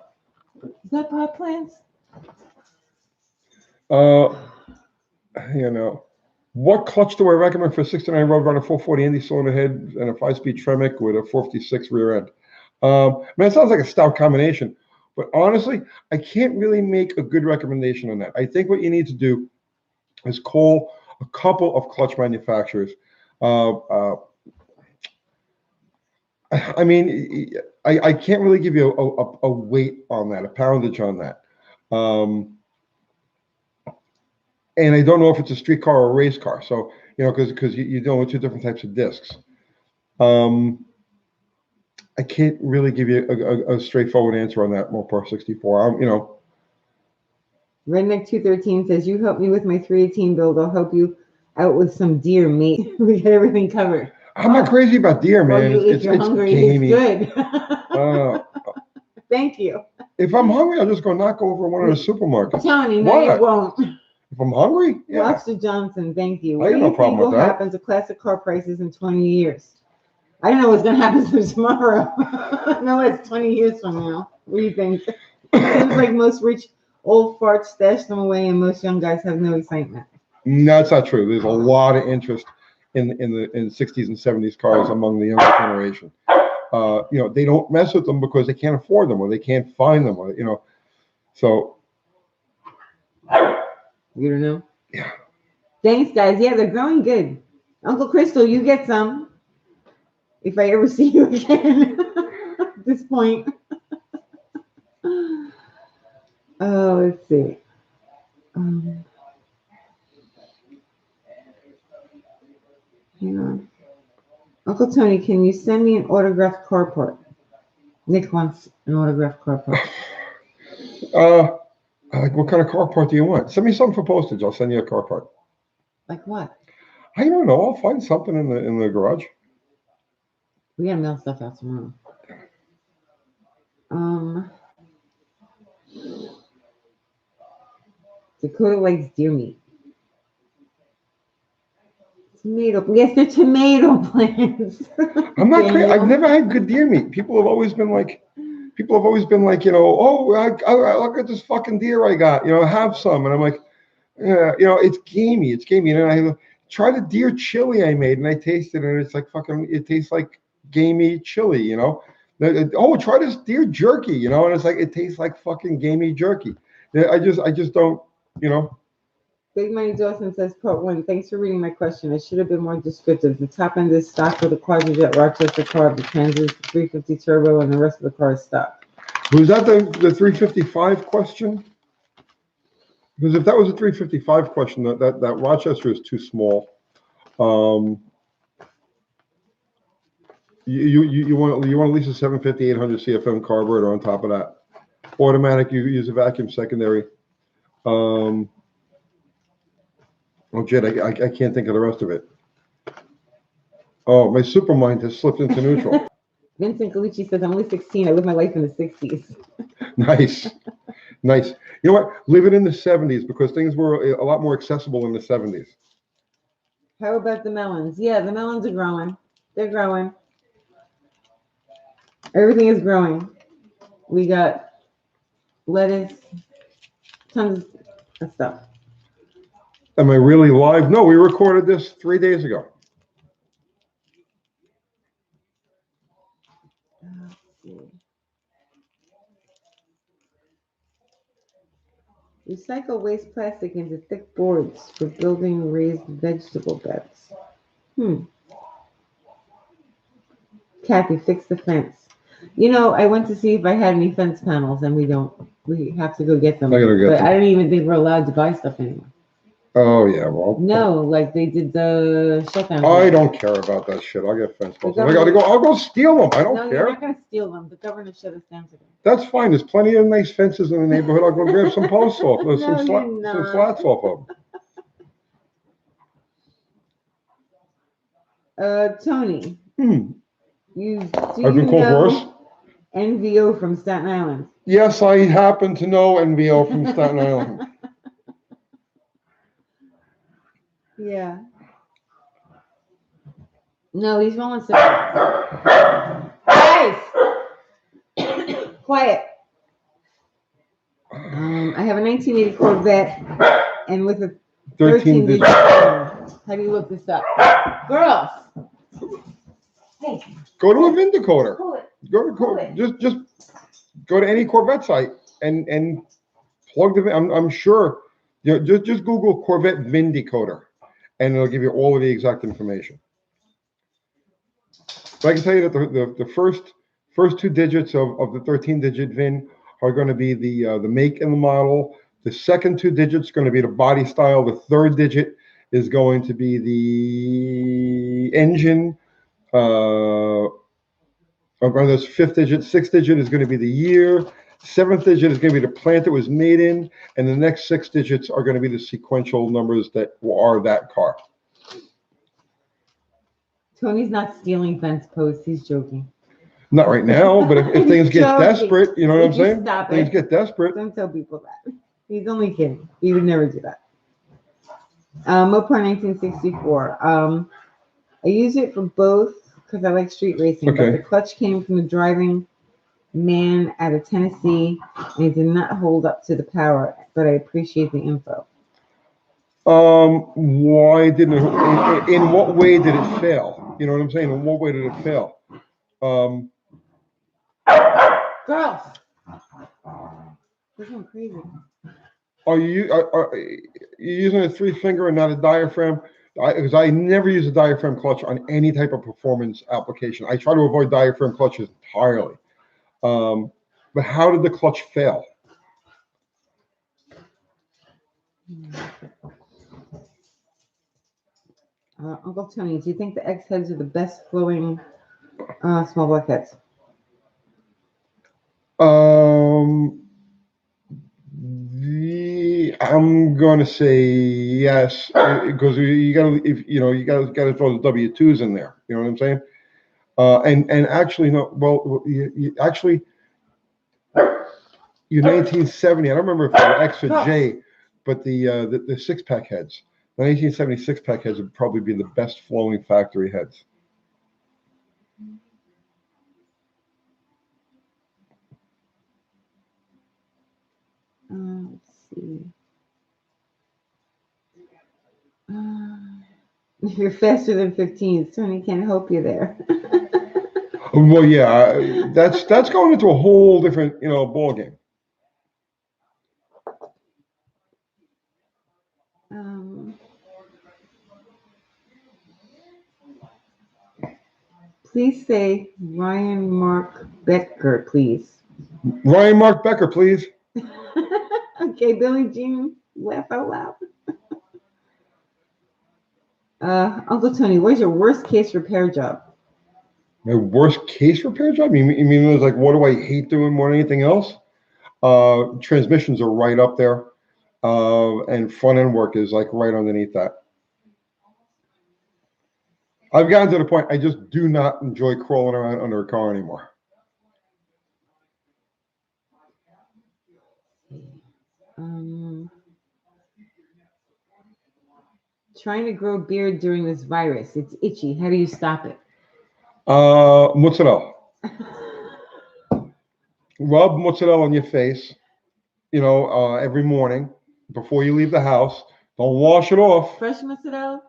Is that pot plants? You know, what clutch do I recommend for a 69 Roadrunner 440 Indy cylinder head and a 5-speed Tremec with a 456 rear end? I mean, it sounds like a stout combination, but honestly, I can't really make a good recommendation on that. I think what you need to do is call a couple of clutch manufacturers. I mean, I can't really give you a weight on that, a poundage on that. And I don't know if it's a street car or a race car. So, you know, because you're dealing with two different types of discs. I can't really give you a straightforward answer on that Mopar 64. You know. Redneck 213 says, you help me with my 318 build. I'll help you out with some deer meat. We got everything covered. I'm not crazy about deer, man. If you're hungry, gamey. It's good. Thank you. If I'm hungry, I'll just go knock over one of the supermarkets. Tony, no, you won't. If I'm hungry, yeah. Lobster Johnson, thank you. I got no problem with that. What happen to classic car prices in 20 years? I don't know what's going to happen to tomorrow. No, it's 20 years from now. What do you think? Seems like most rich old farts stash them away, and most young guys have no excitement. No, that's not true. There's a lot of interest in the 60s and 70s cars among the younger generation. They don't mess with them because they can't afford them or they can't find them, or so. You don't know? Yeah. Thanks, guys. Yeah, they're growing good. Uncle Crystal, you get some. If I ever see you again at this point. Oh, let's see. Hang on. Uncle Tony, can you send me an autographed car part? Nick wants an autographed car part. Like, what kind of car part do you want? Send me something for postage. I'll send you a car part. Like what? I don't know. I'll find something in the garage. We gotta mail stuff out tomorrow. Dakota likes deer meat. Tomato. Yes, they're tomato plants. I'm not crazy. I've never had good deer meat. People have always been like, oh, I look at this fucking deer I got. Have some. And I'm like, yeah, it's gamey. It's gamey. And I try the deer chili I made, and I tasted it, and it's like fucking. It tastes like gamey chili. Oh, try this deer jerky. And it's like it tastes like fucking gamey jerky. I just don't. Big Money Dawson says, part 1, thanks for reading my question. I should have been more descriptive. The top end is stock for the Quadrajet Rochester car, the Kansas 350 Turbo, and the rest of the car is stock. Was that the 355 question? Because if that was a 355 question, that Rochester is too small. You want at least a 750 800 CFM carburetor on top of that. Automatic, you use a vacuum secondary. Oh, Jed, I can't think of the rest of it. Oh, my supermind has slipped into neutral. Vincent Galucci says, I'm only 16. I live my life in the 60s. Nice. You know what? Live it in the 70s because things were a lot more accessible in the 70s. How about the melons? Yeah, the melons are growing. They're growing. Everything is growing. We got lettuce, tons of stuff. Am I really live? No, we recorded this 3 days ago. Recycle waste plastic into thick boards for building raised vegetable beds. Kathy, fix the fence. I went to see if I had any fence panels, and we don't. We have to go get them. I gotta get them. I don't even think we're allowed to buy stuff anymore. Oh, yeah, well. No, like they did the shutdown. I don't care about that shit. I'll get fence posts. I'll go steal them. I don't care. No, you're not going to steal them. The governor shut us down today. That's fine. There's plenty of nice fences in the neighborhood. I'll go grab some posts off, some slats off of them. Tony. I've been called worse. NVO from Staten Island. Yes, I happen to know NVO from Staten Island. Yeah. No, he's rolling cigarettes. Guys! Quiet. I have a 1980 Corvette and with a 13 digit. How do you look this up? Girls! Hey. Go to a Vindicator. Just go to any Corvette site and plug the. I'm sure. Just Google Corvette Vindicator, and it'll give you all of the exact information. But I can tell you that the first 2 digits of the 13-digit VIN are going to be the make and the model. The second 2 digits are going to be the body style. The third digit is going to be the engine. This 5th digit, 6th digit is going to be the year. 7th digit is going to be the plant it was made in, and the next 6 digits are going to be the sequential numbers that are that car. Tony's not stealing fence posts. He's joking. Not right now, but if things get desperate, you know what I'm saying? Stop things get desperate. Don't tell people that. He's only kidding. He would never do that. Mopar 1964. I use it for both because I like street racing. Okay. But the clutch came from the driving man out of Tennessee, and it did not hold up to the power, but I appreciate the info. Why didn't it, in what way did it fail? You know what I'm saying? In what way did it fail? Girls. This one's crazy. Are you using a 3-finger and not a diaphragm? Because I never use a diaphragm clutch on any type of performance application. I try to avoid diaphragm clutches entirely. But how did the clutch fail? Uncle Tony, do you think the X heads are the best flowing small block heads? I'm gonna say yes because you gotta, if you know, you gotta throw the W2s in there. You know what I'm saying? And actually, no. Well, actually, your 1970. I don't remember if they were X or J, but the 6-pack heads, the 1970 6-pack heads would probably be the best flowing factory heads. Let's see. You're faster than 15. Tony can't help you there. Well, yeah, that's going into a whole different, ball game. Please say Ryan Mark Becker, please. Ryan Mark Becker, please. Okay, Billie Jean, laugh out loud. Uncle Tony, where's your worst case repair job? My worst case repair job? You mean it was like, what do I hate doing more than anything else? Transmissions are right up there, and front end work is like right underneath that. I've gotten to the point I just do not enjoy crawling around under a car anymore. Trying to grow a beard during this virus. It's itchy. How do you stop it? Mozzarella. Rub mozzarella on your face, every morning before you leave the house. Don't wash it off. Fresh mozzarella?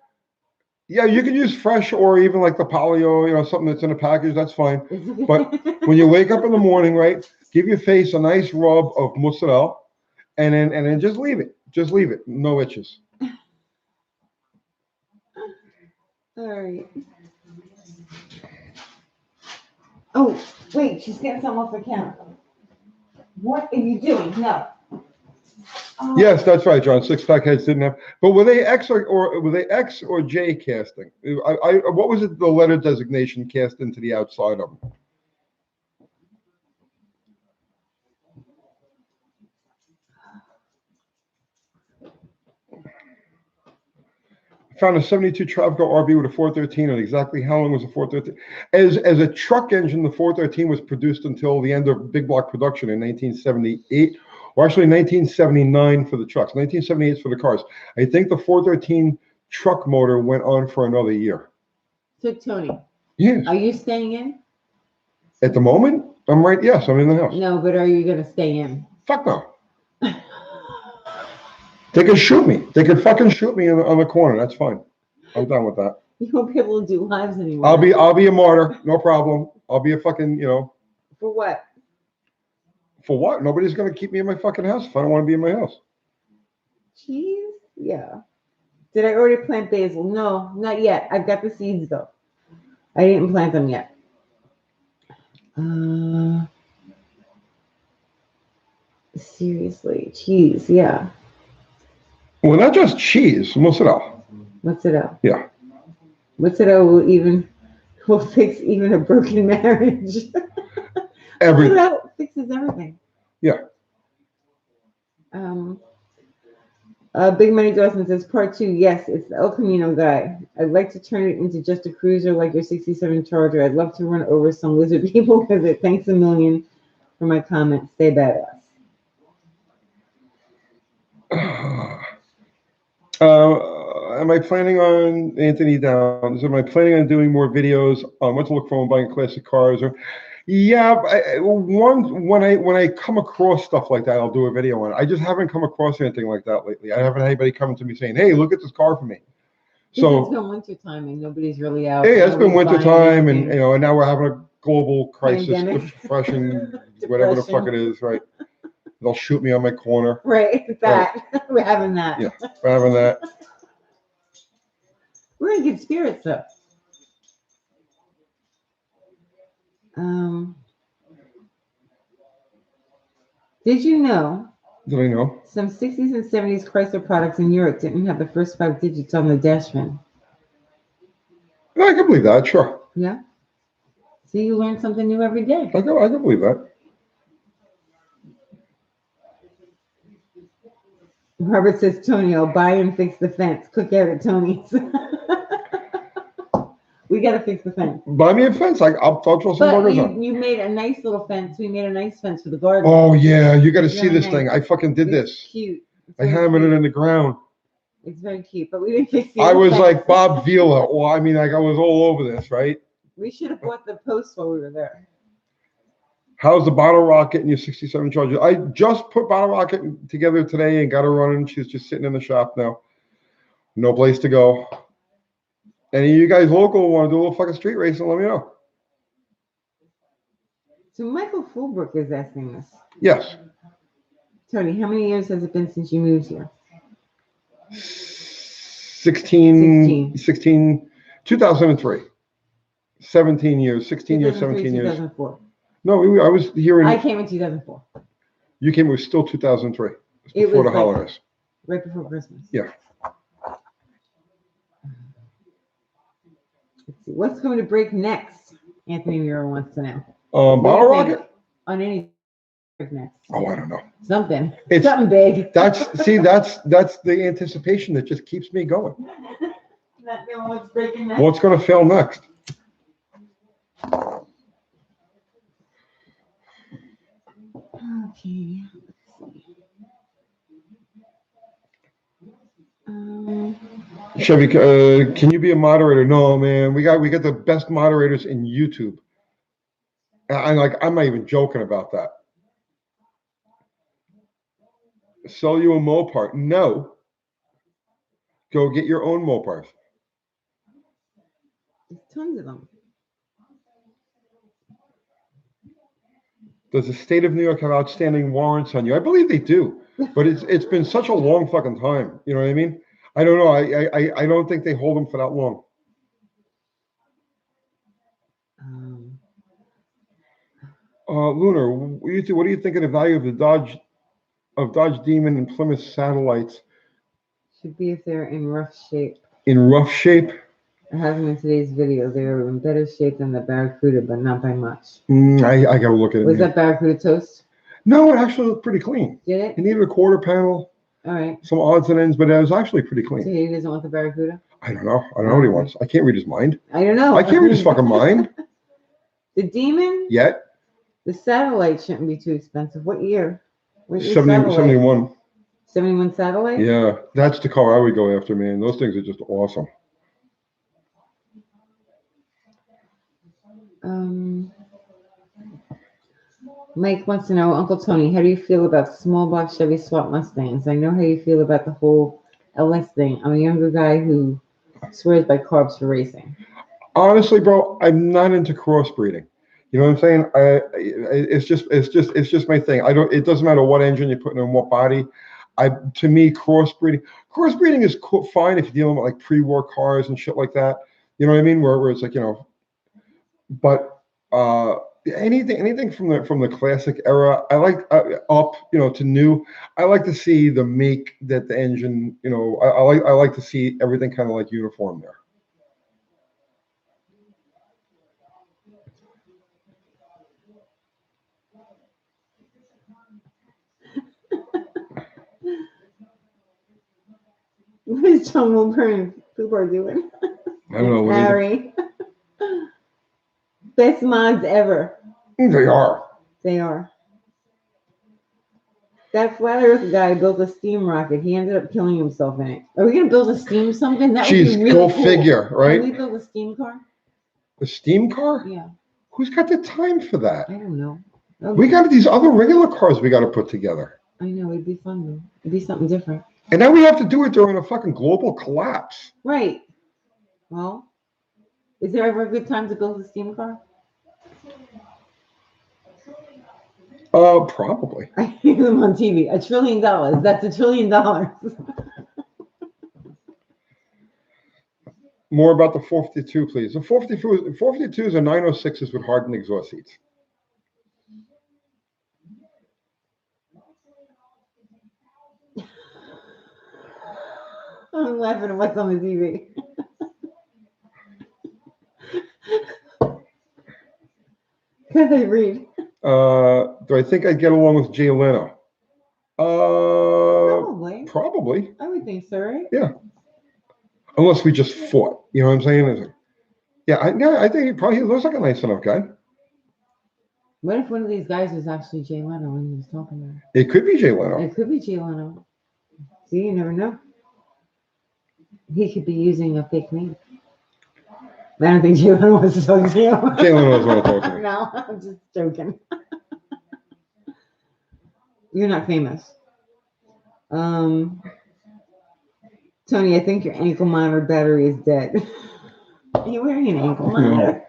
Yeah, you can use fresh or even like the Polio, something that's in a package, that's fine. But when you wake up in the morning, right, give your face a nice rub of mozzarella and then just leave it. Just leave it. No itches. All right. Oh, wait, she's getting something off the counter. What are you doing? No. Oh. Yes, that's right, John. 6-pack heads didn't have, but were they X or were they X or J casting? What was it? The letter designation cast into the outside of them. I found a 72 Travico RB with a 413, and exactly how long was the 413? As a truck engine, the 413 was produced until the end of big block production in 1978. Or actually 1979 for the trucks, 1978 for the cars. I think the 413 truck motor went on for another year. So Tony, yes. Are you staying in? At the moment, I'm right. Yes, I'm in the house. No, but are you gonna stay in? Fuck no. They can shoot me. They can fucking shoot me on the corner. That's fine. I'm done with that. You won't be able to do lives anymore. I'll be a martyr. No problem. I'll be a fucking, For what? For what? Nobody's going to keep me in my fucking house if I don't want to be in my house. Cheese? Yeah. Did I already plant basil? No, not yet. I've got the seeds though. I didn't plant them yet. Seriously, cheese, yeah. Well, not just cheese, mozzarella. Mozzarella. Yeah. Mozzarella will fix even a broken marriage. Everything. Mozzarella fixes everything. Yeah. Big Money Dawson says part 2. Yes, it's the El Camino guy. I'd like to turn it into just a cruiser like your 67 Charger. I'd love to run over some lizard people with it. Thanks a million for my comment. Stay badass. Am I planning on Anthony Downs? Am I planning on doing more videos on what to look for when buying classic cars? Or Yeah, when I come across stuff like that, I'll do a video on it. I just haven't come across anything like that lately. I haven't had anybody coming to me saying, "Hey, look at this car for me." Because it's So been winter time and nobody's really out. hey, it's been Nobody's winter buying time, and anything. and now we're having a global crisis, Pandemic. depression, whatever the fuck it is, right? They'll shoot me on my corner. Right, that. We're having that. Yeah, we're having that. We're in good spirits though. Did you know Did I know? some 60s and 70s Chrysler products in Europe didn't have the first 5 digits on the dashman? I can believe that. Sure, Yeah. See, you learn something new every day. I can believe that. Robert says, Tony, I'll buy and fix the fence. Cook out at Tony's. We got to fix the fence. Buy me a fence. I'll throw some But burgers on. you made a nice little fence. We made a nice fence for the garden. Oh yeah, you got to see Really this nice. thing. I fucking did It's this. cute. It's I very hammered it cute. in the ground. It's very cute, but we didn't fix the I other was fence. like Bob Vila. Well, I mean, like I was all over this, right? We should have bought the post while we were there. How's the bottle rocket in your 67 Charger? I just put bottle rocket together today and got her running. She's just sitting in the shop now. No place to go. Any of you guys local want to do a little fucking street racing, let me know. So Michael Fulbrook is asking this. Yes. Tony, how many years has it been since you moved here? 16, 2003. 17 years, 16 years, 17 years. 2004. No, I was here I in, came in 2004, you came, it was still 2003. It's It before was the like- holidays. right before Christmas. Yeah. Let's see. What's going to break next? Anthony Miro wants to know. Bottle What do you think rocket? on any break next? Oh, I don't know. Something. It's- Something big. That's the anticipation that just keeps me going. Not knowing what's breaking next. What's going to fail next? Okay. Let's see. Chevy, can you be a moderator? No, man. We got the best moderators in YouTube. I'm not even joking about that. Sell you a Mopar? No. Go get your own Mopars. There's tons of them. Does the state of New York have outstanding warrants on you? I believe they do, but it's been such a long fucking time. You know what I mean? I don't know. I don't think they hold them for that long. Lunar, what do you think of the value of the Dodge Demon and Plymouth satellites? Should be if they're in rough shape. In rough shape? I have them in today's video. They are in better shape than the Barracuda, but not by much. I gotta look at it. Was that Barracuda toast? No, it actually looked pretty clean. Did it? It needed a quarter panel, All right. some odds and ends, but it was actually pretty So clean. he doesn't want the Barracuda? I don't know. I don't know what he wants. I can't read his mind. I don't know. I can't read his fucking mind The Demon? yet. The satellite shouldn't be too expensive. What year? What year 71. 71 satellite? Yeah, that's the car I would go after, man. Those things are just awesome. Mike wants to know, Uncle Tony, how do you feel about small block Chevy swap Mustangs? I know how you feel about the whole LS thing. I'm a younger guy who swears by carbs for racing. Honestly, bro, I'm not into crossbreeding. You know what I'm saying? It's just my thing. It doesn't matter what engine you're putting in what body. To me, crossbreeding is fine if you're dealing with like pre-war cars and shit like that. You know what I mean? Where it's like, but anything from the classic era, I like up to new. I like to see the make that the engine. I like to see everything kind of like uniform there. What is John Wilburn people are doing? I don't know. Harry. Best mods ever. They are. They are. That flat Earth guy built a steam rocket. He ended up killing himself in it. Are we gonna build a steam something? That would be Jeez, really go cool. figure, right? Can we build a steam car? A steam car? Yeah. Who's got the time for that? I don't know. We got these other regular cars we got to put together. I know, it'd be fun though. It'd be something different. And now we have to do it during a fucking global collapse. Right. Well, is there ever a good time to build a steam car? Probably. I hear them on TV. $1 trillion. That's $1 trillion. More about the 452, please. The 452s are 906s with hardened exhaust seats. I'm laughing at what's on the TV. Go ahead, read. Do I think I'd get along with Jay Leno? Probably. I would think so, right? Yeah. Unless we just fought. You know what I'm saying? I think he looks like a nice enough guy. What if one of these guys was actually Jay Leno when he was talking to her? It could be Jay Leno. It could be Jay Leno. See, you never know. He could be using a fake name. I don't think Jay Leno wants to talk to you. Jay Leno doesn't want to talk to me. No, I'm just joking. You're not famous. Tony, I think your ankle monitor battery is dead. Are you wearing an ankle monitor?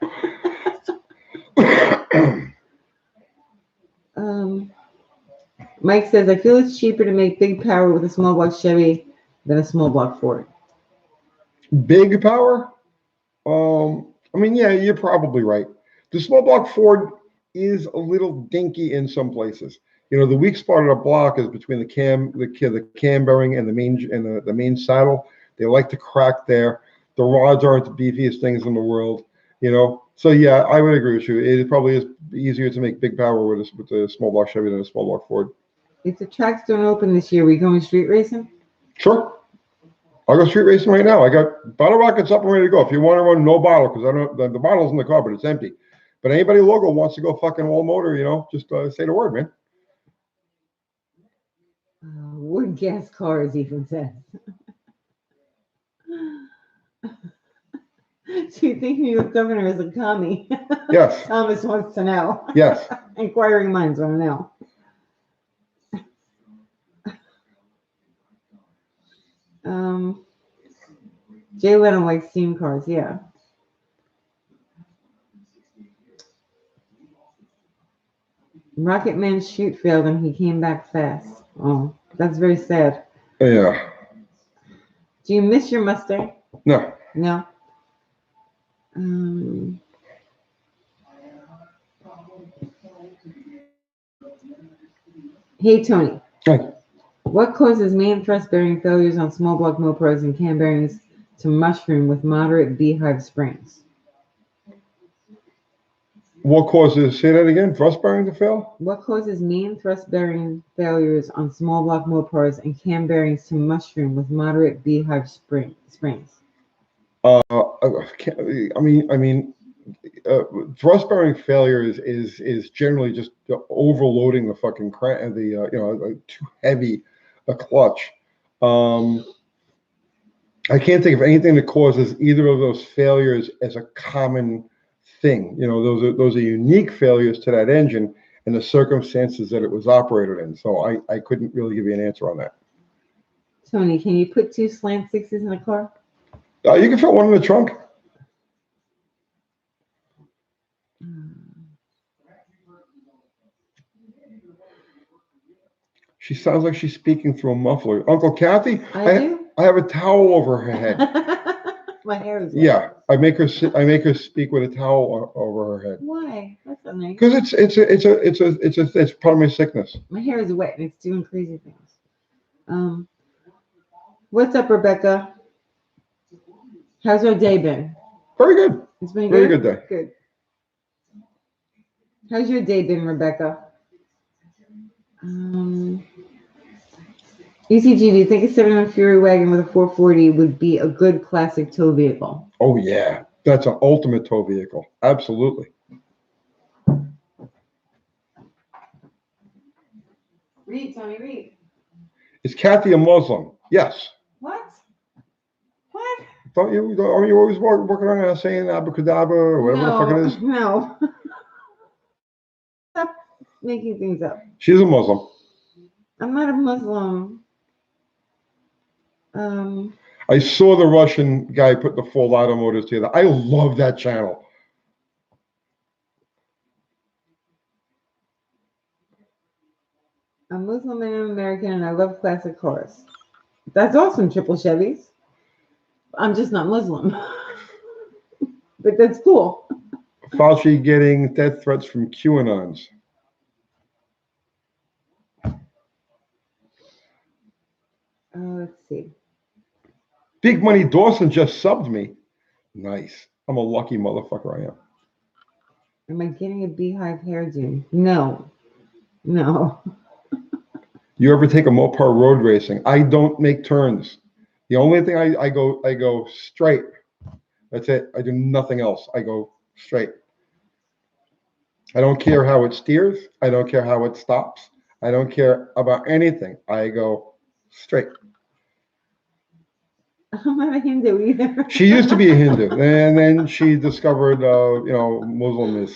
Mike says, I feel it's cheaper to make big power with a small block Chevy than a small block Ford. Big power? I mean, yeah, you're probably right. The small block Ford is a little dinky in some places. You know, the weak spot of the block is between the cam bearing and the main saddle. They like to crack there. The rods aren't the beefiest things in the world. You know, so yeah, I would agree with you. It probably is easier to make big power with a small block Chevy than a small block Ford. If the tracks don't open this year, we going street racing? Sure. I'll go street racing right now. I got bottle rockets up and ready to go. If you want to run no bottle, because I don't, the bottle's in the car, but it's empty. But anybody local wants to go fucking all motor, you know, just say the word, man. Wood gas cars, even says. Do you think New York governor is a commie? Yes. Thomas wants to know. Yes. Inquiring minds want to know. Jay Leno likes steam cars, yeah. Rocket Man's chute failed and he came back fast. Oh, that's very sad. Yeah. Do you miss your Mustang? No. No. Hey, Tony. Hi. What causes main thrust bearing failures on small block Mopros and cam bearings to mushroom with moderate beehive springs? What causes, say that again, thrust bearing to fail? What causes main thrust bearing failures on small block Mopros and cam bearings to mushroom with moderate beehive springs? Thrust bearing failure is generally just overloading the fucking crank, too heavy a clutch. I can't think of anything that causes either of those failures as a common thing. You know, those are unique failures to that engine and the circumstances that it was operated in. So I couldn't really give you an answer on that. Tony, can you put 2 slant sixes in a car? You can fit one in the trunk. She sounds like she's speaking through a muffler. Uncle Kathy, I have a towel over her head. My hair is wet. Yeah, I make her speak with a towel over her head. Why? That's not nice. Because it's part of my sickness. My hair is wet and it's doing crazy things. What's up, Rebecca? How's your day been? Very good. It's been good. Very good day. Good. How's your day been, Rebecca? ECG, do you think a 71 Fury wagon with a 440 would be a good classic tow vehicle? Oh, yeah. That's an ultimate tow vehicle. Absolutely. Read, Tony, read. Is Kathy a Muslim? Yes. What? What? Are you always working on saying abracadabra or whatever the fuck it is? No. making things up. She's a Muslim. I'm not a Muslim. I saw the Russian guy put the full auto motors together. I love that channel. I'm Muslim and I'm American, and I love classic cars. That's awesome, triple Chevys. I'm just not Muslim. But that's cool. Fauci getting death threats from QAnons. Let's see. Big Money Dawson just subbed me. Nice. I'm a lucky motherfucker I am. Am I getting a beehive hairdo? No. No. You ever take a Mopar road racing? I don't make turns. The only thing I go straight. That's it. I do nothing else. I go straight. I don't care how it steers. I don't care how it stops. I don't care about anything. I go straight. I'm not a Hindu either. She used to be a Hindu, and then she discovered, Muslimisms,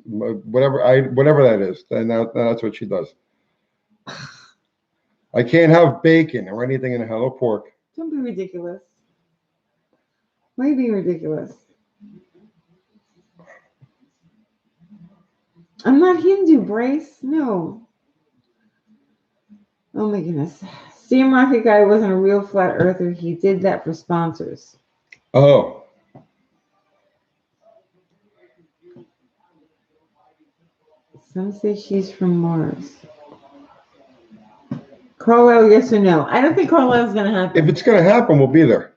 whatever that is. And that's what she does. I can't have bacon or anything in hell or pork. Don't be ridiculous. Why are you being ridiculous? I'm not Hindu, Bryce. No. Oh my goodness. Steam Rocket Guy wasn't a real flat earther. He did that for sponsors. Oh. Some say she's from Mars. Carlisle, yes or no? I don't think Carlisle's going to happen. If it's going to happen, we'll be there.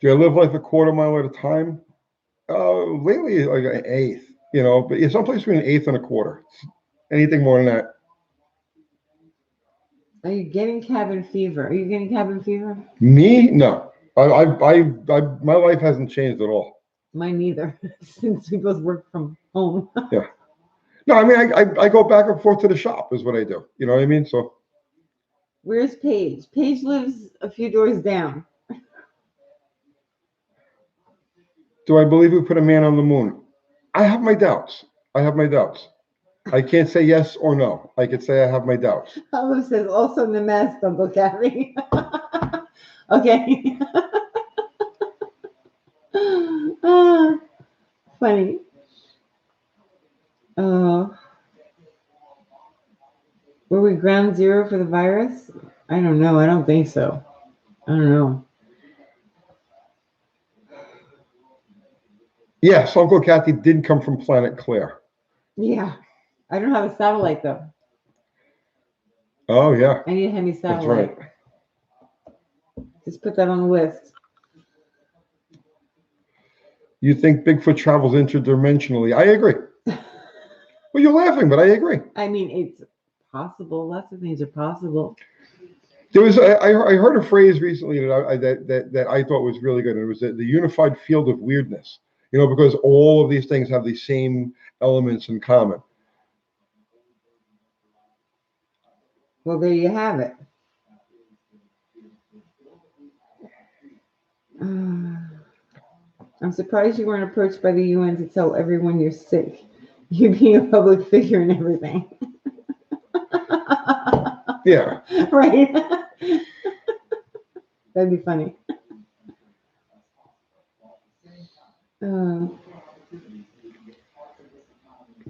Do I live like a quarter mile at a time? Lately, like an eighth, but it's someplace between an eighth and a quarter. Anything more than that. Are you getting cabin fever? Are you getting cabin fever? Me? No. My life hasn't changed at all. Mine neither, since we both work from home. Yeah. No, I mean, I go back and forth to the shop is what I do. You know what I mean? So. Where's Paige? Paige lives a few doors down. Do I believe we put a man on the moon? I have my doubts. I can't say yes or no. I could say I have my doubts. Olive says, also the mask, Uncle Kathy. Okay. Funny. Were we ground zero for the virus? I don't know. I don't think so. I don't know. Yes, Uncle Kathy did come from Planet Claire. Yeah. I don't have a satellite, though. Oh, yeah. I need a Hemi satellite. That's right. Just put that on the list. You think Bigfoot travels interdimensionally? I agree. Well, you're laughing, but I agree. I mean, it's possible. Lots of things are possible. There was I heard a phrase recently that I thought was really good. And it was the unified field of weirdness. Because all of these things have the same elements in common. Well, there you have it. I'm surprised you weren't approached by the UN to tell everyone you're sick. You being a public figure and everything. Yeah. Right? That'd be funny.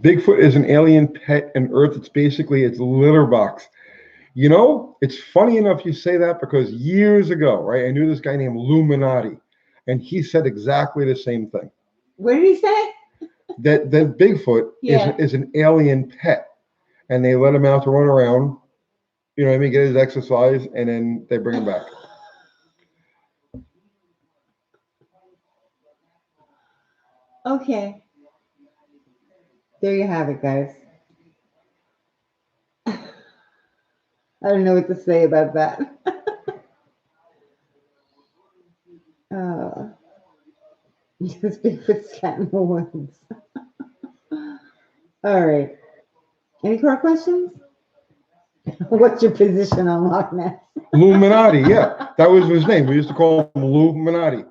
Bigfoot is an alien pet and Earth. It's basically its litter box. It's funny enough you say that because years ago, right, I knew this guy named Illuminati, and he said exactly the same thing. What did he say? That Bigfoot is an alien pet, and they let him out to run around, get his exercise, and then they bring him back. Okay. There you have it, guys. I don't know what to say about that. Because Bigfoot's cat in the woods. All right. Any car questions? What's your position on Loch Ness? Illuminati, yeah. That was his name. We used to call him Illuminati.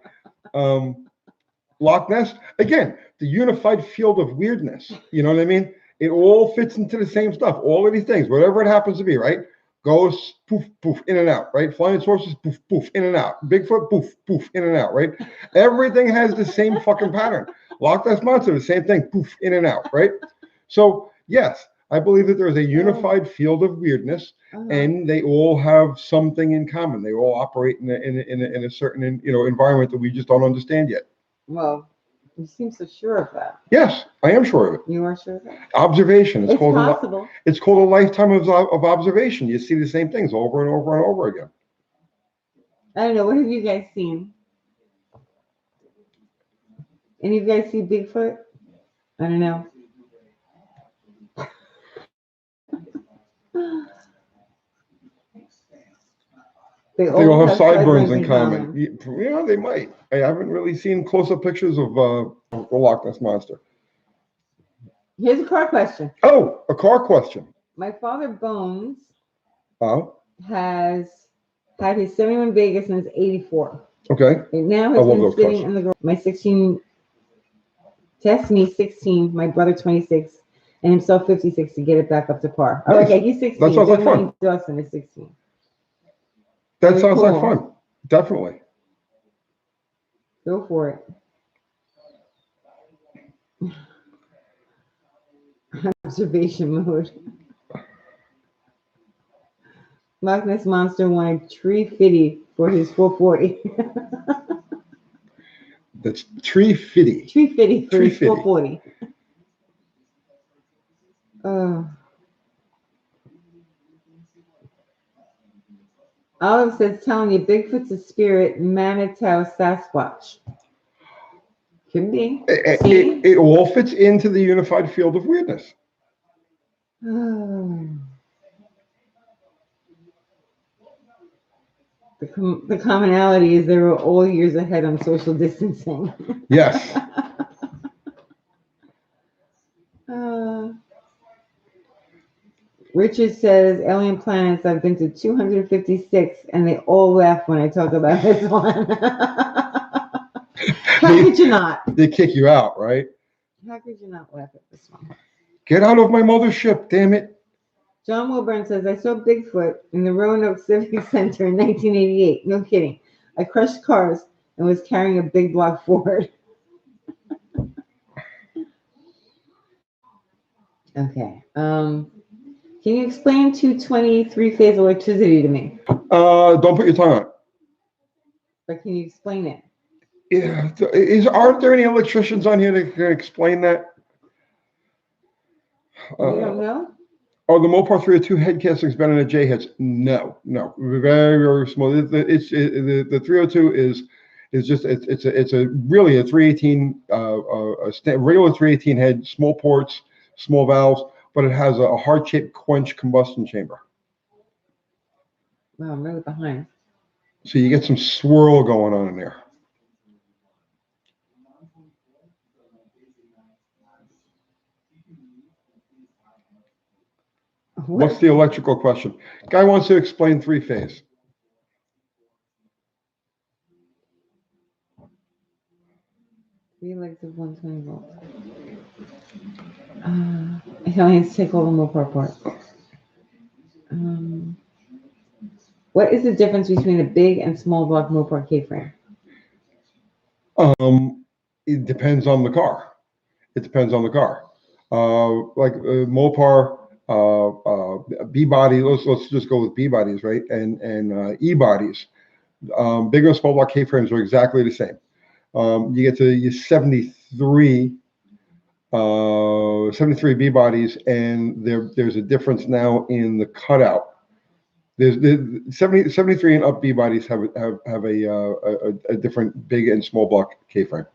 Loch Ness, again, the unified field of weirdness. You know what I mean? It all fits into the same stuff. All of these things, whatever it happens to be, right? Goes poof, poof, in and out, right? Flying saucers, poof, poof, in and out. Bigfoot, poof, poof, in and out, right? Everything has the same fucking pattern. Loch Ness Monster, the same thing, poof, in and out, right? So, yes, I believe that there is a unified field of weirdness, and they all have something in common. They all operate in a certain environment that we just don't understand yet. Well, you seem so sure of that. Yes, I am sure of it. You are sure of that? Observation. It's possible. It's called a lifetime of observation. You see the same things over and over and over again. I don't know. What have you guys seen? Any of you guys see Bigfoot? I don't know. They all have sideburns in common. Yeah, they might. I haven't really seen close-up pictures of the Loch Ness Monster. Here's a car question. Oh, a car question. My father Bones has had his 71 Vegas and his 84. Okay. Right now has been sitting in the garage. My 16, test me 16, my brother 26, and himself 56 to get it back up to par. Nice. Oh, okay, he's 16. That sounds like fun. Dawson is 16. That sounds like fun. Definitely. Go for it. Observation mode. Loch Ness Monster wanted tree fitty for his 440. That's tree fitty. Tree fitty for his 440. Olive says, telling you, Bigfoot's a spirit, Manitou, Sasquatch. Could be. It all fits into the unified field of weirdness. The commonality is they were all years ahead on social distancing. Yes. Richard says, alien planets, I've been to 256, and they all laugh when I talk about this one. How could you not? They kick you out, right? How could you not laugh at this one? Get out of my mothership, damn it. John Wilburn says, I saw Bigfoot in the Roanoke Civic Center in 1988. No kidding. I crushed cars and was carrying a big block Ford. Okay. Can you explain 223-phase electricity to me? Don't put your tongue on it. But can you explain it? Yeah. Aren't there any electricians on here that can explain that? You don't know? Oh, the Mopar 302 head casting's better than a J heads. No. Very, very small. The 302 is just it's really a 318 regular 318 head, small ports, small valves, but it has a heart-shaped quench combustion chamber. Wow, I'm really behind. So you get some swirl going on in there. What's the electrical question? Guy wants to explain three-phase. Three legs of 120 volts. I can only take all the Mopar apart. What is the difference between a big and small block Mopar K-frame? It depends on the car. It depends on the car. Like Mopar, B body. Let's just go with B bodies, right? And E bodies. Big and small block K frames are exactly the same. You get to your 73 B bodies, and there's a difference now in the cutout. There's the 73 and up B bodies have a different big and small block K frame.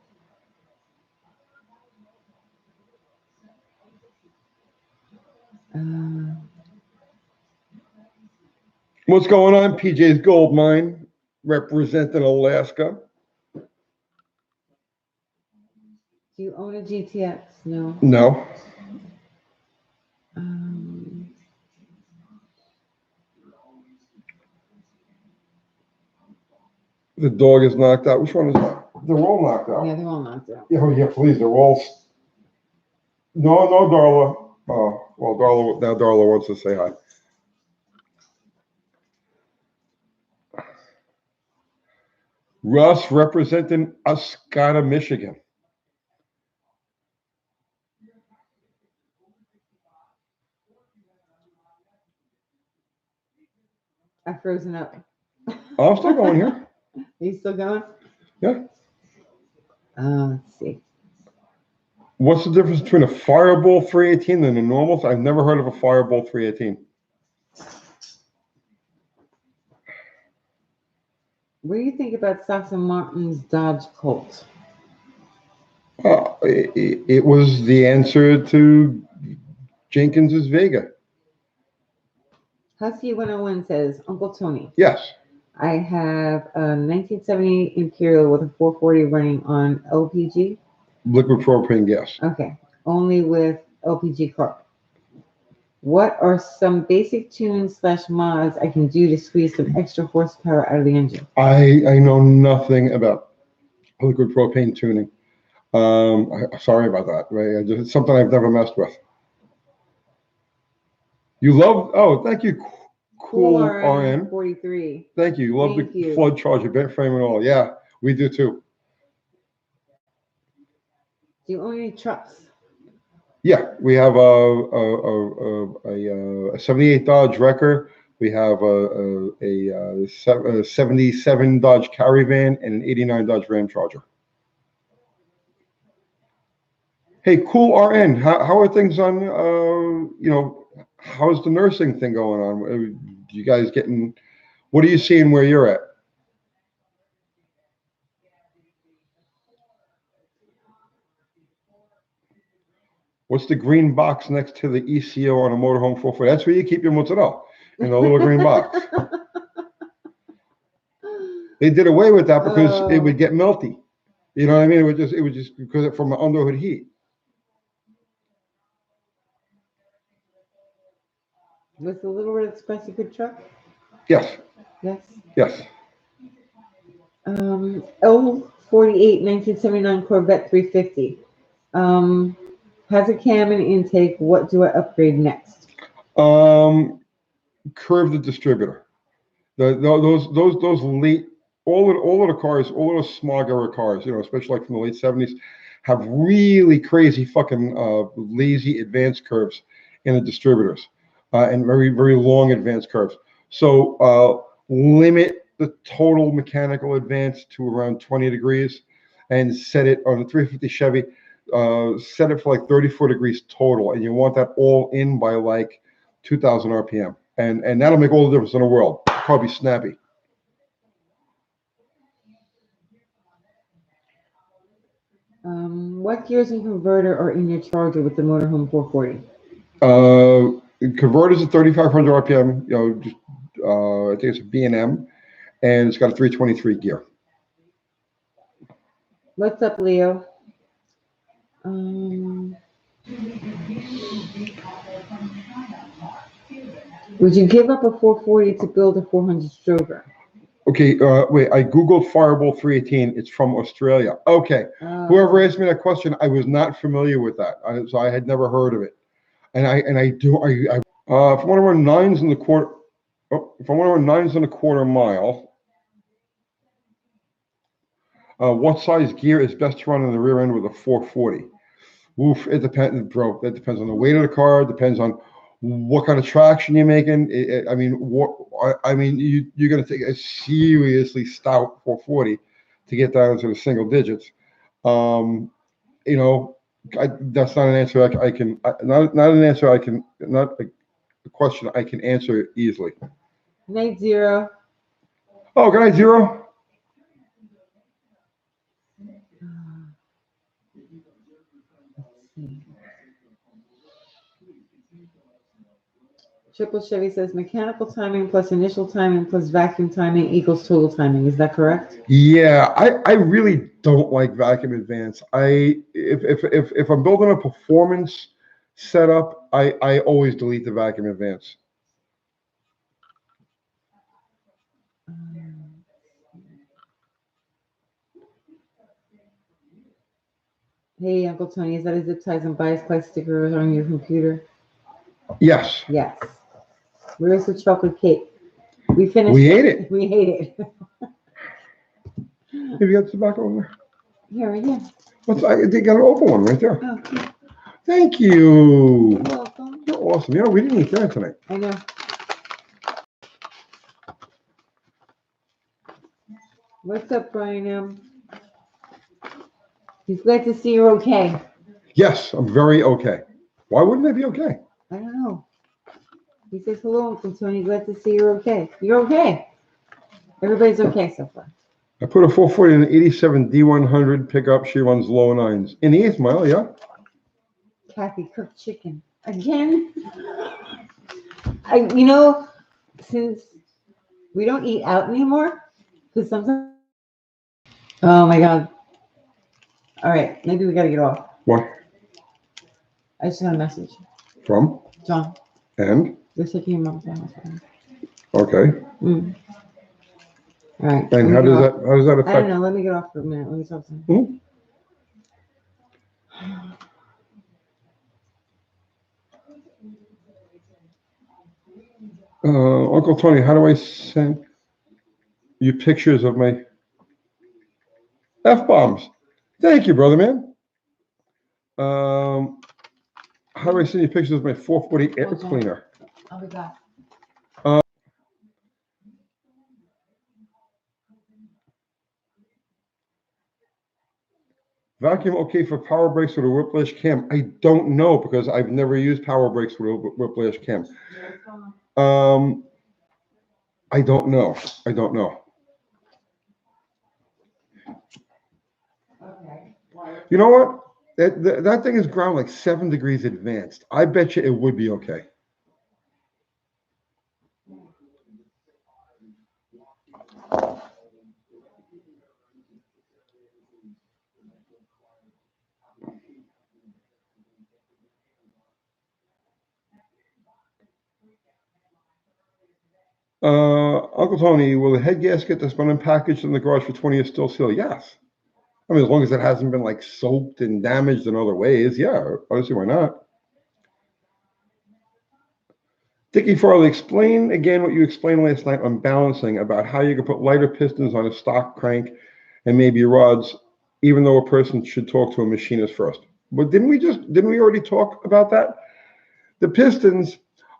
What's going on? PJ's Gold Mine, representing Alaska. Do you own a GTX? No. No. The dog is knocked out. Which one is that? They're all knocked out. Yeah, they're all knocked out. Yeah, oh, yeah, please. They're all. No, no, Darla. Oh, well, Darla. Now Darla wants to say hi. Russ representing Oscoda, Michigan. I've frozen up. Oh, I'm still going here. You still going? Yeah. Let's see. What's the difference between a Fireball 318 and a normal? I've never heard of a Fireball 318. What do you think about Saxon Martin's Dodge Colt? It was the answer to Jenkins's Vega. Husky 101 says, Uncle Tony, Yes. I have a 1970 Imperial with a 440 running on LPG. Liquid propane gas. Okay, only with LPG carb. What are some basic tunes / mods I can do to squeeze some extra horsepower out of the engine? I know nothing about liquid propane tuning. Sorry about that. Right? It's something I've never messed with. You love, oh, thank you, Cool RN. 43. Thank you. You love Thank the you. flood charger, bent frame and all. Yeah, we do too. Do you own any trucks? Yeah, we have a 78 Dodge Wrecker. We have a 77 Dodge Caravan and an 89 Dodge Ram Charger. Hey, Cool RN, how are things on, how's the nursing thing going on? You guys getting, what are you seeing where you're at? What's the green box next to the ECO on a motorhome 440? That's where you keep your mozzarella, in the little green box. They did away with that because it would get melty. You know what I mean? It would just because from the underhood heat. Was the Little Red Express a good truck? Yes. Yes. Yes. L48 1979 Corvette 350. Has a cam and intake. What do I upgrade next? Curve the distributor. Those late all of the cars, all of the smog era cars, especially like from the late 70s, have really crazy fucking lazy advanced curves in the distributors, and very, very long advanced curves. So limit the total mechanical advance to around 20 degrees and set it on the 350 Chevy, set it for like 34 degrees total. And you want that all in by like 2000 RPM. And that'll make all the difference in the world. Probably snappy. What gears and converter are in your Charger with the motorhome 440? Converter's at 3,500 RPM. I think it's a B&M, and it's got a 323 gear. What's up, Leo? Would you give up a 440 to build a 400 Stroker? Okay, wait, I Googled Fireball 318. It's from Australia. Okay, whoever asked me that question, I was not familiar with that. So I had never heard of it. And if I want to run 9s in the quarter, if I want to run 9s in a quarter mile, what size gear is best to run in the rear end with a 440? Oof, it depends, bro. That depends on the weight of the car. It depends on what kind of traction you're making. You're going to take a seriously stout 440 to get down to the single digits. That's not an answer I can not an answer I can not a question I can answer easily. Night Zero. Oh, good night, Zero. Triple Chevy says mechanical timing plus initial timing plus vacuum timing equals total timing. Is that correct? Yeah, I really don't like vacuum advance. If I'm building a performance setup, I always delete the vacuum advance. Hey, Uncle Tony, is that a zip ties and bias class stickers on your computer? Yes. Yes. Where's the chocolate cake? We finished We ate it. We ate it. Have you got tobacco over there? Here, right here. They got an open one right there. Oh, cool. Thank you. You're welcome. You're awesome. You know, we didn't eat dinner tonight. I know. What's up, Brian? He's glad to see you're okay. Yes, I'm very okay. Why wouldn't I be okay? I don't know. He says, hello, Uncle Tony. Glad to see you're okay. You're okay. Everybody's okay so far. I put a 440 in an 87 D100 pickup. She runs low nines. In the 8th mile, yeah. Kathy cooked chicken. Again? Since we don't eat out anymore, because sometimes. Oh my God. All right, maybe we gotta get off. What? I just got a message. From? John, And? they're taking your mom's house. Okay. All right. And how does that I don't affect? know. Let me get off for a minute. Let me talk to him. Uncle Tony, how do I send you pictures of my F-bombs? Thank you, brother man. How do I send you pictures of my 440 air Okay. cleaner? I'll be back. Vacuum okay for power brakes with a whiplash cam? I don't know because I've never used power brakes with a whiplash cam. I don't know. I don't know. Okay. You know what? That thing is ground like 7 degrees advanced. I bet you it would be okay. Uncle Tony, will the head gasket that's been unpackaged in the garage for 20 years still seal? Yes. I mean, as long as it hasn't been like soaked and damaged in other ways, yeah. Honestly, why not? Dickie Farley, explain again what you explained last night on balancing about how you can put lighter pistons on a stock crank and maybe rods, even though a person should talk to a machinist first. But didn't we already talk about that? The pistons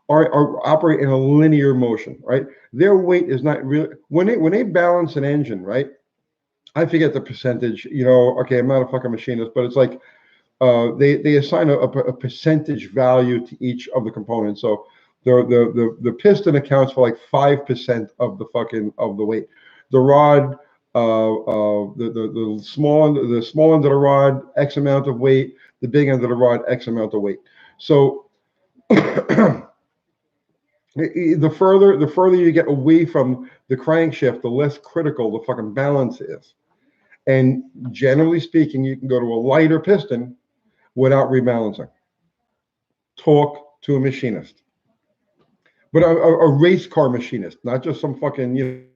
are operate in a linear motion, right? Their weight is not really when they balance an engine, right? I forget the percentage. Okay, I'm not a fucking machinist, but it's like they assign a percentage value to each of the components. So the piston accounts for like 5% of the weight. The rod, the small end of the rod, X amount of weight. The big end of the rod, X amount of weight. So the further you get away from the crankshaft, the less critical the fucking balance is. And generally speaking, you can go to a lighter piston without rebalancing. Talk to a machinist, but a race car machinist, not just some fucking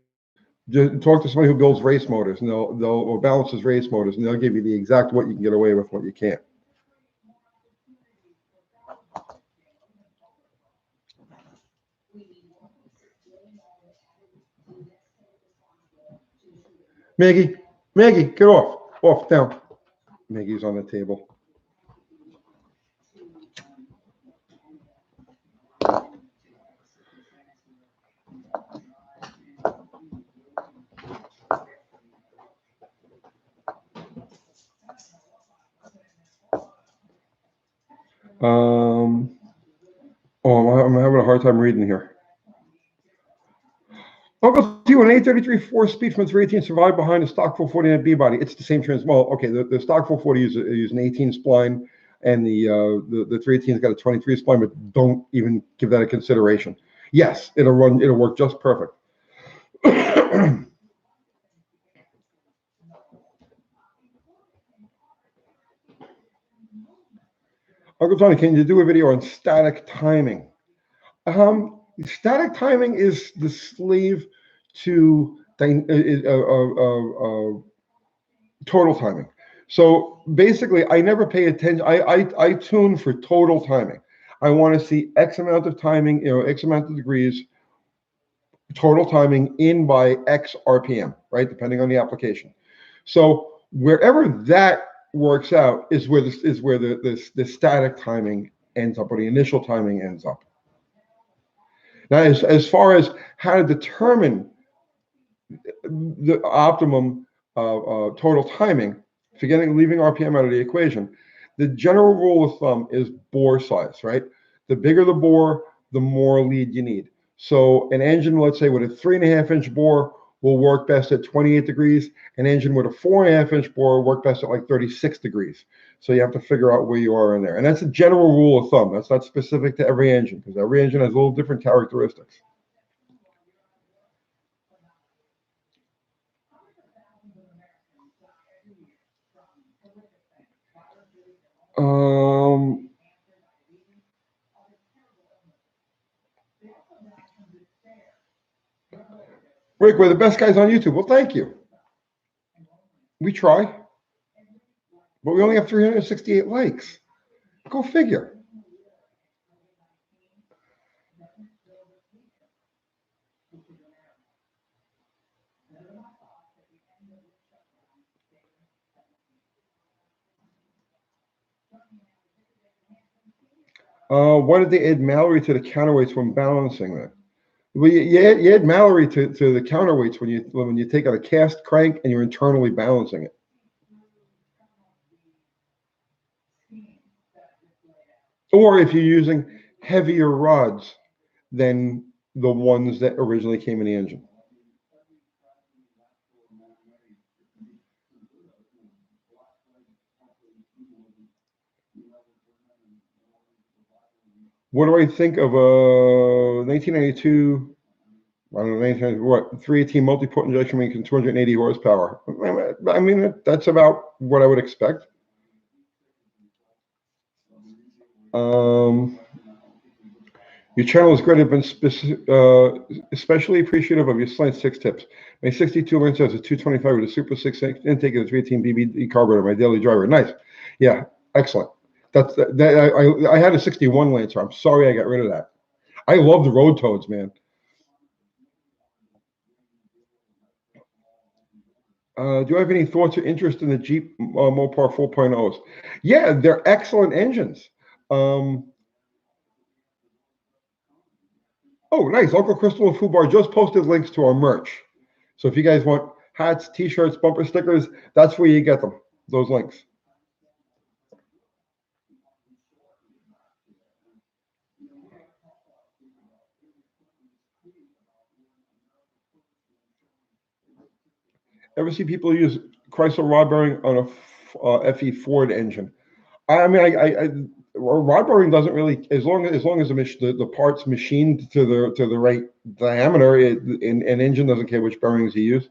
just talk to somebody who builds race motors, and they'll balances race motors, and they'll give you the exact what you can get away with, what you can't. Maggie, get off, down. Maggie's on the table. I'm having a hard time reading here. Uncle T, an 833 4-speed from 318 survived behind a stock 449 B body. It's the same trans. Well, okay, the stock 440 use an 18 spline, and the 318's got a 23 spline, but don't even give that a consideration. Yes, it'll work just perfect. Uncle Tony, can you do a video on static timing? Static timing is the slave to total timing. So basically, I never pay attention. I tune for total timing. I want to see X amount of timing, X amount of degrees, total timing in by X RPM, right? Depending on the application. So wherever that works out is where the static timing ends up, or the initial timing ends up. Now, as far as how to determine the optimum total timing, leaving RPM out of the equation, the general rule of thumb is bore size, right? The bigger the bore, the more lead you need. So an engine, let's say with a 3.5-inch bore, will work best at 28 degrees. An engine with a 4.5-inch bore will work best at like 36 degrees. So you have to figure out where you are in there. And that's a general rule of thumb. That's not specific to every engine, because every engine has a little different characteristics. Rick, we're the best guys on YouTube. Well, thank you. We try, but we only have 368 likes. Go figure. Why did they add Mallory to the counterweights when balancing that? Well, you add Mallory to the counterweights when you take out a cast crank and you're internally balancing it. Or if you're using heavier rods than the ones that originally came in the engine. What do I think of a 1992? I don't know, what, 318 multi-port injection making 280 horsepower. I mean, that's about what I would expect. Your channel is great. I've been especially appreciative of your slant 6 tips. My 62 Lancer has a 225 with a Super 6 intake of a 318 BBD carburetor, my daily driver. Nice. Yeah, excellent. I had a 61 Lancer. I'm sorry I got rid of that. I love the road toads, man. Do you have any thoughts or interest in the Jeep Mopar 4.0s? Yeah, they're excellent engines. Oh, nice. Uncle Crystal and Fubar just posted links to our merch. So if you guys want hats, T-shirts, bumper stickers, that's where you get them, those links. Ever see people use Chrysler rod bearing on a FE Ford engine? I mean, rod bearing doesn't really, as long as the parts machined to the right diameter, an engine doesn't care which bearings you use.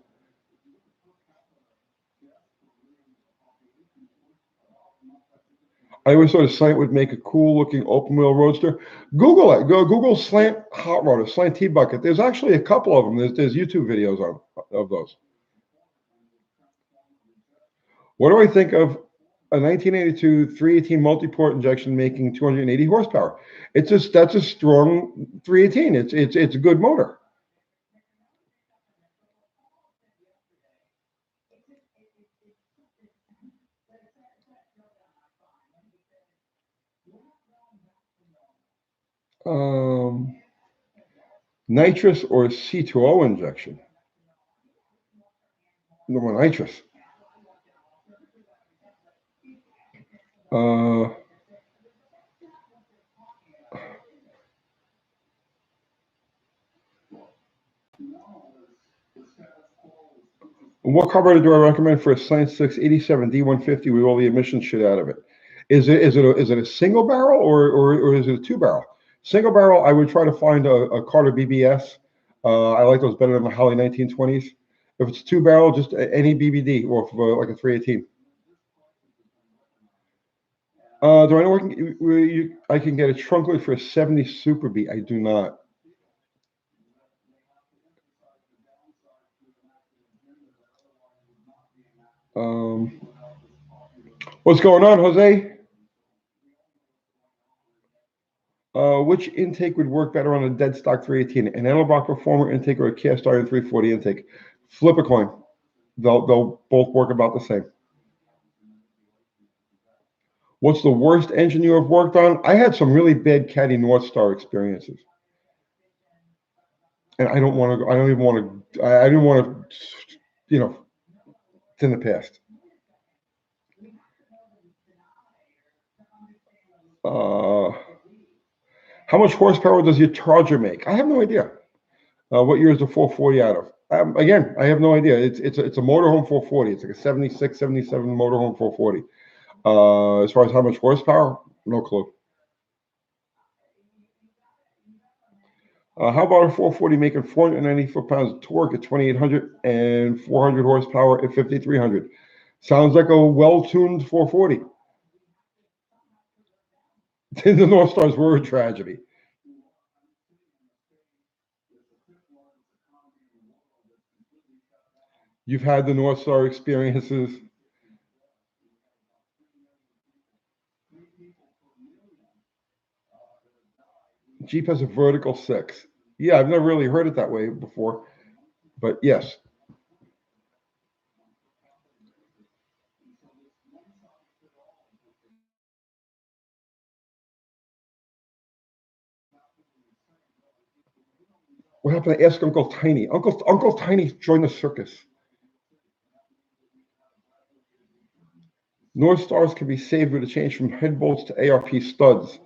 I always thought a slant would make a cool looking open wheel roadster. Google it. Go Google slant hot rod or slant T-bucket. There's actually a couple of them. There's YouTube videos of those. What do I think of a 1982 318 multi-port injection making 280 horsepower? That's a strong 318. It's a good motor. Nitrous or C2O injection? No more nitrous. What carburetor do I recommend for a Science 6 87 D150 with all the emissions shit out of it? Is it a single barrel or is it a 2-barrel? Single barrel, I would try to find a Carter BBS. I like those better than the Holley 1920s. If it's 2-barrel, just any BBD or like a 318. Do I know where I can get a trunk lid for a 70 Super B? I do not. What's going on, Jose? Which intake would work better on a dead stock 318? An Edelbrock Performer intake or a cast iron 340 intake? Flip a coin. They'll both work about the same. What's the worst engine you have worked on? I had some really bad Caddy North Star experiences. And I don't want to, I don't even want to, I didn't want to, it's in the past. How much horsepower does your Charger make? I have no idea. What year is the 440 out of? Again, I have no idea. It's a motorhome 440. It's like a 76, 77 motorhome 440. As far as how much horsepower, no clue. How about a 440 making 490 foot-pounds of torque at 2,800 and 400 horsepower at 5,300? Sounds like a well-tuned 440. The North Stars were a tragedy. You've had the North Star experiences. Jeep has a vertical 6. Yeah, I've never really heard it that way before, but yes. What happened to Ask Uncle Tiny? Uncle Tiny joined the circus. North Stars can be saved with a change from head bolts to ARP studs.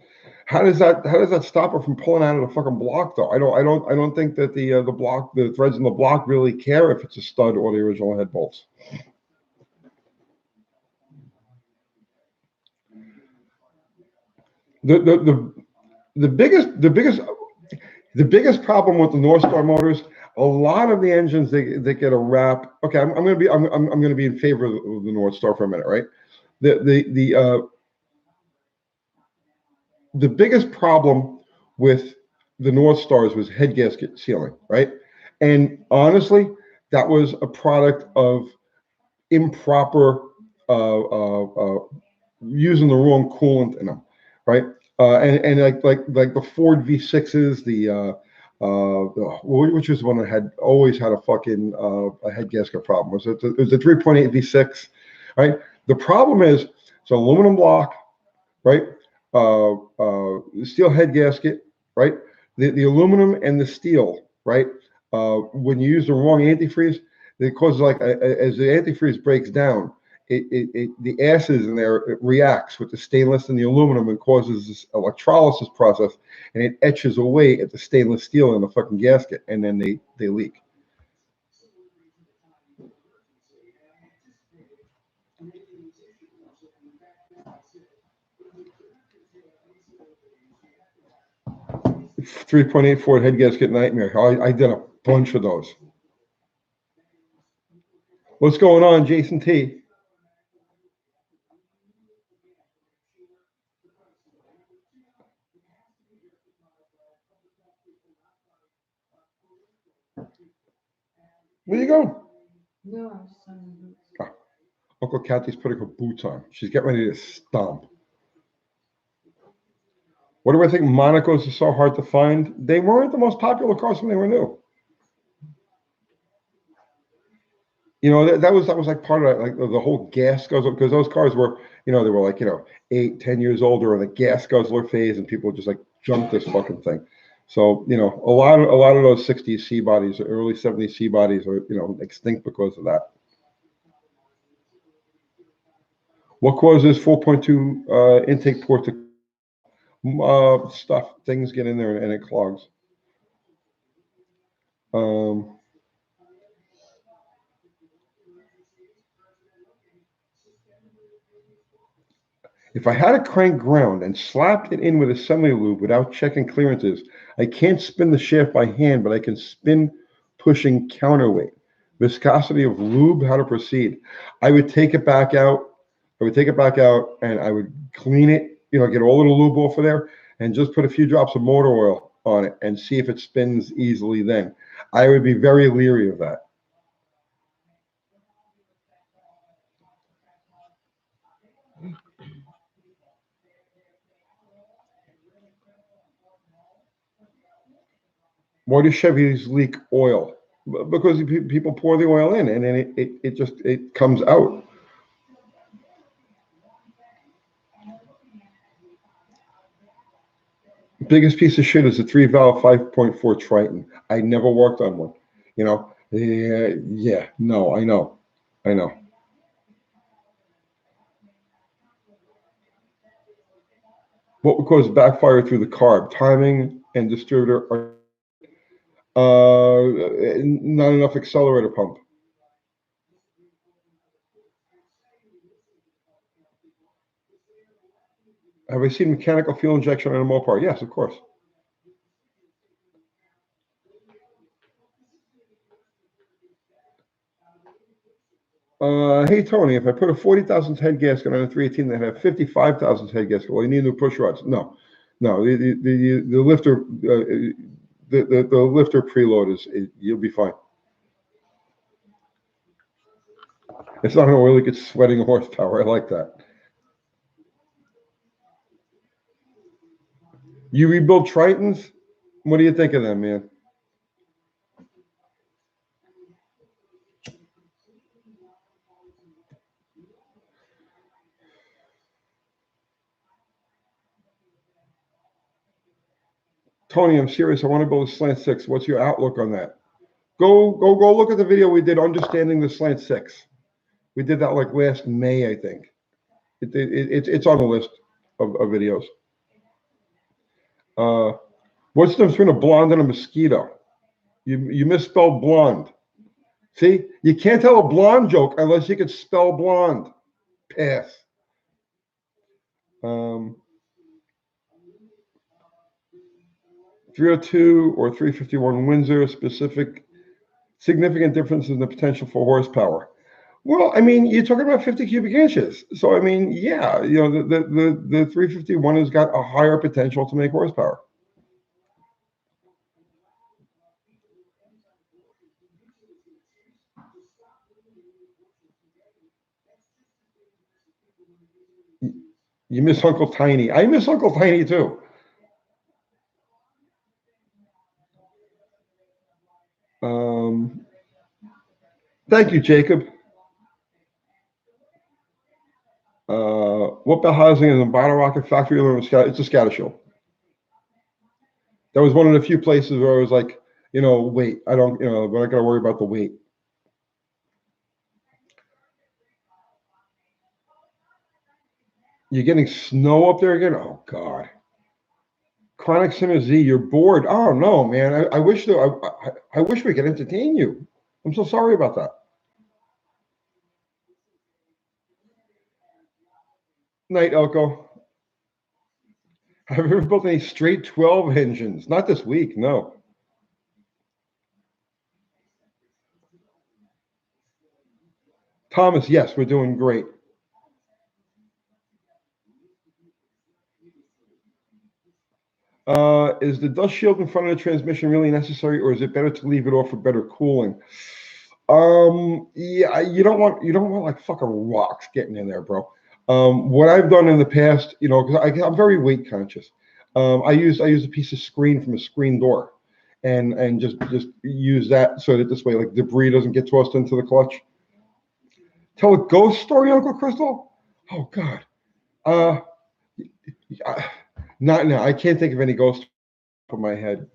How does that stop her from pulling out of the fucking block though? I don't think that the threads in the block really care if it's a stud or the original head bolts. The biggest problem with the North Star motors, a lot of the engines they get a rap. Okay, I'm gonna be in favor of the North Star for a minute, right? The biggest problem with the North Stars was head gasket sealing, right? And honestly, that was a product of improper using the wrong coolant in them, right? And like the Ford V6s, which was one that had always had a fucking a head gasket problem. It was the 3.8 V6, right? The problem is it's an aluminum block, right? Steel head gasket, right? The aluminum and the steel, right? When you use the wrong antifreeze, it causes as the antifreeze breaks down, the acids in there, it reacts with the stainless and the aluminum and causes this electrolysis process, and it etches away at the stainless steel in the fucking gasket, and then they leak. .8 Ford head gasket nightmare. I did a bunch of those. What's going on, Jason T? Where you going? No, I'm just on. Uncle Kathy's putting her boots on. She's getting ready to stomp. What do I think Monacos are so hard to find? They weren't the most popular cars when they were new. You know, that was like part of like the whole gas guzzler, because those cars were, they were like, 8-10 years older in the gas guzzler phase, and people just like jumped this fucking thing. So, a lot of those 60s C bodies, early 70s C bodies are, extinct because of that. What causes 4.2 intake port to stuff? Things get in there and it clogs. If I had a crank ground and slapped it in with assembly lube without checking clearances, I can't spin the shaft by hand, but I can spin pushing counterweight. Viscosity of lube, how to proceed. I would take it back out. And I would clean it, get all of the lube off of there and just put a few drops of motor oil on it and see if it spins easily then. I would be very leery of that. Why do Chevys leak oil? Because people pour the oil in, and then it comes out. Biggest piece of shit is a 3-valve 5.4 Triton. I never worked on one. You know, yeah, no, I know. What would cause backfire through the carb? Timing and distributor are not enough accelerator pump. Have I seen mechanical fuel injection on a Mopar? Yes, of course. Hey Tony, if I put a 40,000 head gasket on a 318 that had 55,000 head gasket, well, you need new push rods. No, the lifter, the lifter preload you'll be fine. It's not going to really get sweating horsepower. I like that. You rebuild Tritons? What do you think of them, man? Tony, I'm serious. I want to build a Slant 6. What's your outlook on that? Go look at the video we did, Understanding the Slant 6. We did that like last May, I think. It's on the list of videos. What's the difference between a blonde and a mosquito? You misspelled blonde. See, you can't tell a blonde joke unless you can spell blonde. Pass. 302 or 351 Windsor, significant difference in the potential for horsepower. Well, I mean, you're talking about 50 cubic inches. So, I mean, yeah, you know, the 351 has got a higher potential to make horsepower. You miss Uncle Tiny. I miss Uncle Tiny too. Thank you, Jacob. What about housing in the Bottle Rocket factory? It's a scatter show. That was one of the few places where I was like, you know, wait, I don't, you know, we're not going to worry about the weight. You're getting snow up there again? Oh, God. Chronic Sinner Z, you're bored. Oh, no, man. I wish I wish we could entertain you. I'm so sorry about that. Night, Elko. Have you ever built any straight 12 engines? Not this week, no. Thomas, yes, we're doing great. Is the dust shield in front of the transmission really necessary, or is it better to leave it off for better cooling? Yeah, you don't want like fucking rocks getting in there, bro. What I've done in the past, you know, because I'm very weight conscious. I use a piece of screen from a screen door, and just use that so that this way, like, debris doesn't get tossed into the clutch. Tell a ghost story, Uncle Crystal? Oh God. Not now. I can't think of any ghosts off my head.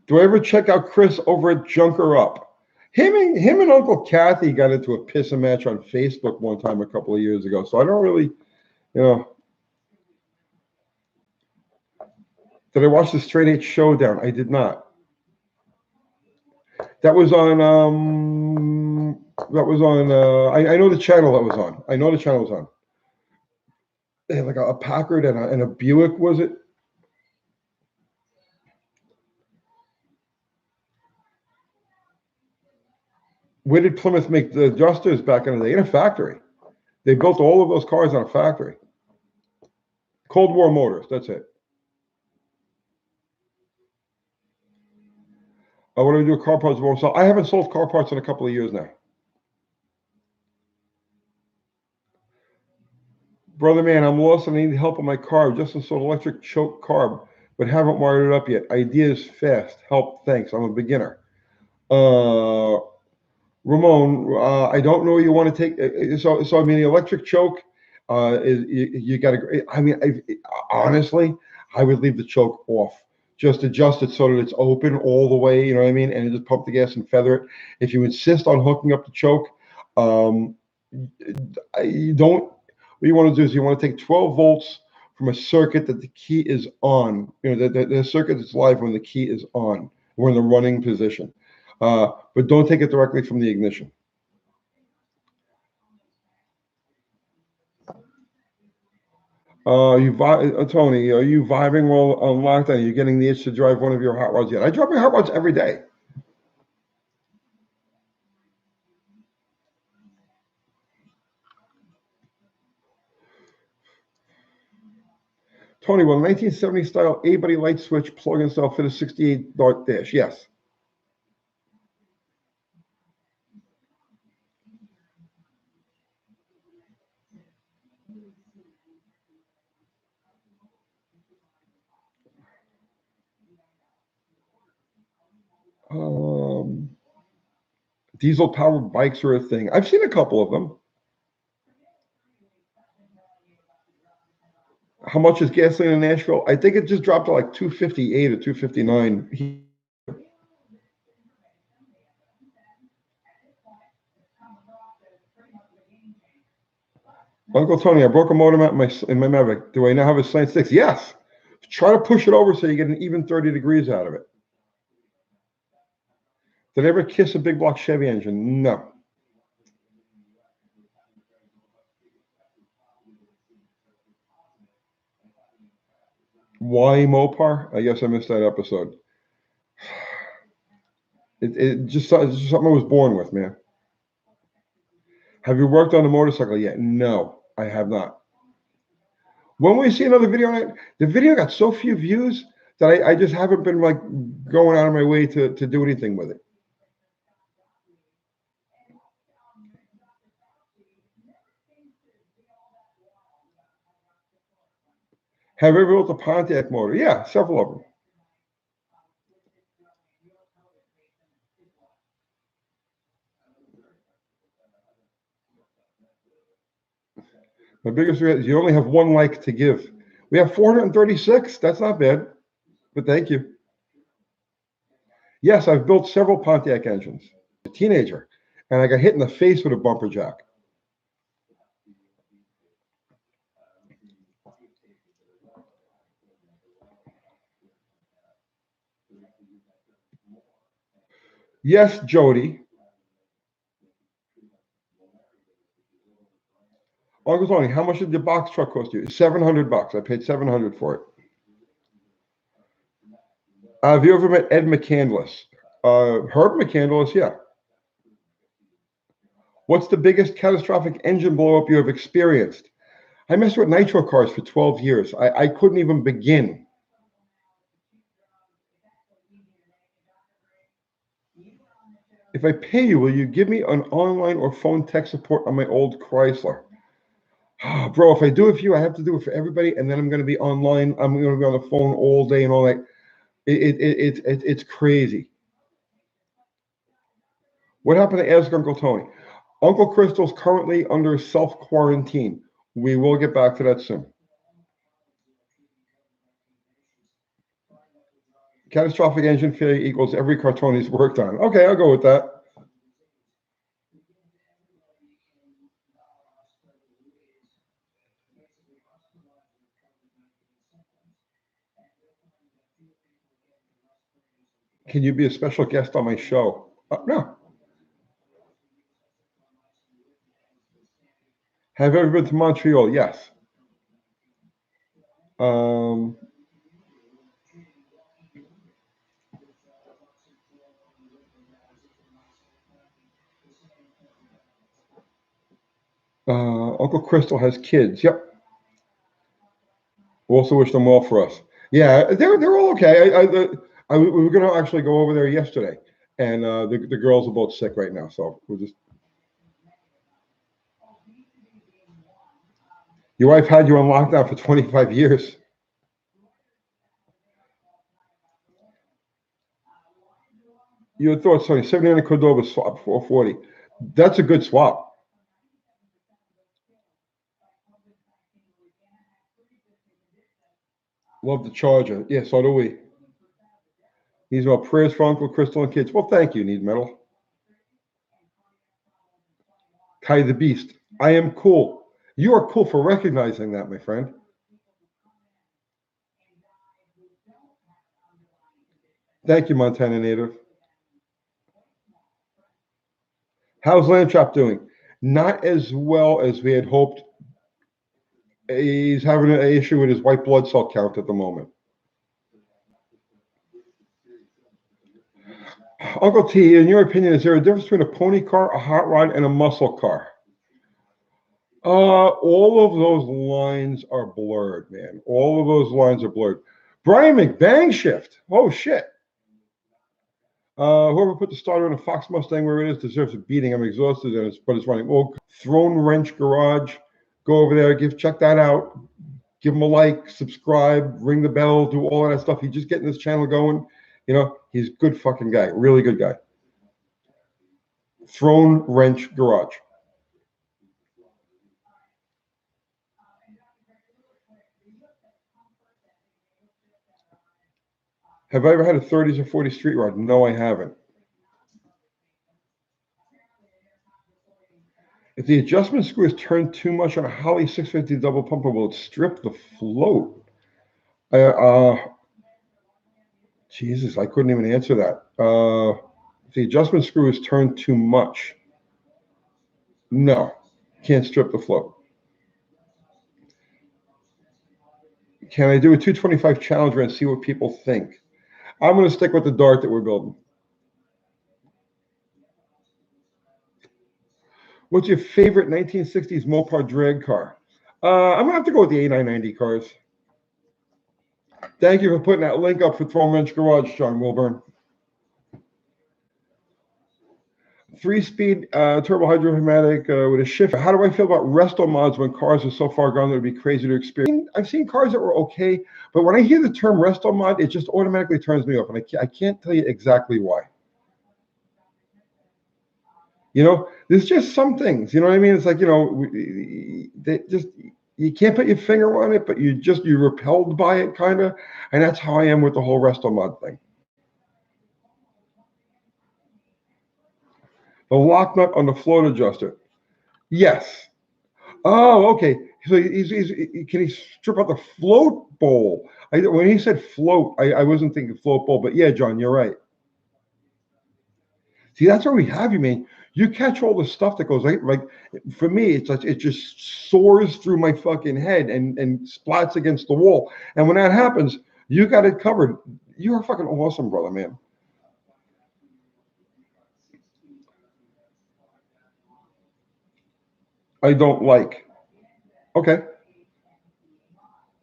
Do I ever check out Chris over at Junker Up? Him and Uncle Kathy got into a pissing match on Facebook one time a couple of years ago. So I don't really, you know. Did I watch the Straight 8 Showdown? I did not. That was on. I know the channel that was on. I know the channel was on. They had like a Packard and a Buick, was it? Where did Plymouth make the adjusters back in the day? In a factory. They built all of those cars on a factory. Cold War Motors. That's it. What do we do with car parts? Won't sell. I haven't sold car parts in a couple of years now. Brother man, I'm lost and I need help on my car. Just installed electric choke carb. but haven't wired it up yet. Ideas fast. Help. Thanks. I'm a beginner. Uh, Ramon, I don't know. You want to take so I mean, the electric choke is you got to. I mean, honestly, I would leave the choke off. Just adjust it so that it's open all the way. You know what I mean? And just pump the gas and feather it. If you insist on hooking up the choke, um, you don't. What you want to do is you want to take 12 volts from a circuit that the key is on. You know, the circuit is live when the key is on. We're in the running position. But don't take it directly from the ignition. Tony, are you vibing while on lockdown? Are you getting the itch to drive one of your hot rods yet? I drive my hot rods every day. Tony, will 1970 style A-Buddy light switch plug-in style fit a 68 Dart Dash? Yes. Diesel powered bikes are a thing. I've seen a couple of them. How much is gasoline in Nashville? I think it just dropped to like 258 or 259. Uncle Tony, I broke a motor mount in my Maverick. Do I now have a slant six? Yes. Try to push it over so you get an even 30 degrees out of it. Did I ever kiss a big block Chevy engine? No. Why Mopar? I guess I missed that episode. It's just something I was born with, man. Have you worked on a motorcycle yet? No, I have not. When we see another video on it, the video got so few views that I just haven't been like going out of my way to do anything with it. Have you ever built a Pontiac motor? Yeah, several of them. My biggest regret is you only have one like to give. We have 436. That's not bad, but thank you. Yes, I've built several Pontiac engines. A teenager, and I got hit in the face with a bumper jack. Yes, Jody. Uncle Tony, how much did the box truck cost you? $700. I paid $700 for it. Have you ever met Ed McCandless? Herb McCandless, yeah. What's the biggest catastrophic engine blowup you have experienced? I messed with nitro cars for 12 years. I couldn't even begin. If I pay you, will you give me an online or phone tech support on my old Chrysler? Bro, if I do it for you, I have to do it for everybody, and then I'm going to be online. I'm going to be on the phone all day and all that. It's crazy. What happened to Ask Uncle Tony? Uncle Crystal's currently under self-quarantine. We will get back to that soon. Catastrophic engine failure equals every car Tony's worked on. Okay, I'll go with that. Can you be a special guest on my show? No. Have you ever been to Montreal? Yes. Uncle Crystal has kids. Yep. We also wish them well for us. Yeah, they're all okay. We were going to actually go over there yesterday, and the girls are both sick right now, so we'll just. Your wife had you on lockdown for 25 years. Your thoughts, Sonny? 79 Cordoba swap 440. That's a good swap. Love the Charger. Yeah, so do we. Needs well prayers for Uncle Crystal and kids. Well, thank you, Need Metal. Kai the Beast. I am cool. You are cool for recognizing that, my friend. Thank you, Montana native. How's Lamb Chop doing? Not as well as we had hoped. He's having an issue with his white blood cell count at the moment. Uncle T, in your opinion, is there a difference between a pony car, a hot rod, and a muscle car? All of those lines are blurred, man. All of those lines are blurred. Brian McBang shift. Oh shit. Whoever put the starter on a Fox Mustang where it is deserves a beating. I'm exhausted, but it's running. Well, Throne Wrench Garage. Go over there, check that out. Give him a like, subscribe, ring the bell, do all of that stuff. He's just getting this channel going. You know, he's a good fucking guy, really good guy. Throne Wrench Garage. Have I ever had a 30s or 40s street rod? No, I haven't. If the adjustment screw is turned too much on a Holley 650 double pumper, will it strip the float? Jesus, I couldn't even answer that. If the adjustment screw is turned too much, no, can't strip the float. Can I do a 225 Challenger and see what people think? I'm going to stick with the Dart that we're building. What's your favorite 1960s Mopar drag car? I'm going to have to go with the A990 cars. Thank you for putting that link up for Throne Wrench Garage, John Wilburn. 3-speed turbo hydromatic with a shift. How do I feel about resto mods when cars are so far gone that it would be crazy to experience? I've seen cars that were okay, but when I hear the term resto mod, it just automatically turns me off, and I can't tell you exactly why. You know, there's just some things, you know what I mean? It's like, you know, they just, you can't put your finger on it, but you're repelled by it, kind of. And that's how I am with the whole resto mod thing. The lock nut on the float adjuster. Yes. Oh, okay. So can he strip out the float bowl? When he said float, I wasn't thinking float bowl, but yeah, John, you're right. See, that's where we have you, man. You catch all the stuff that goes like for me, it's like it just soars through my fucking head and splats against the wall. And when that happens, you got it covered. You're fucking awesome, brother, man. I don't like. Okay.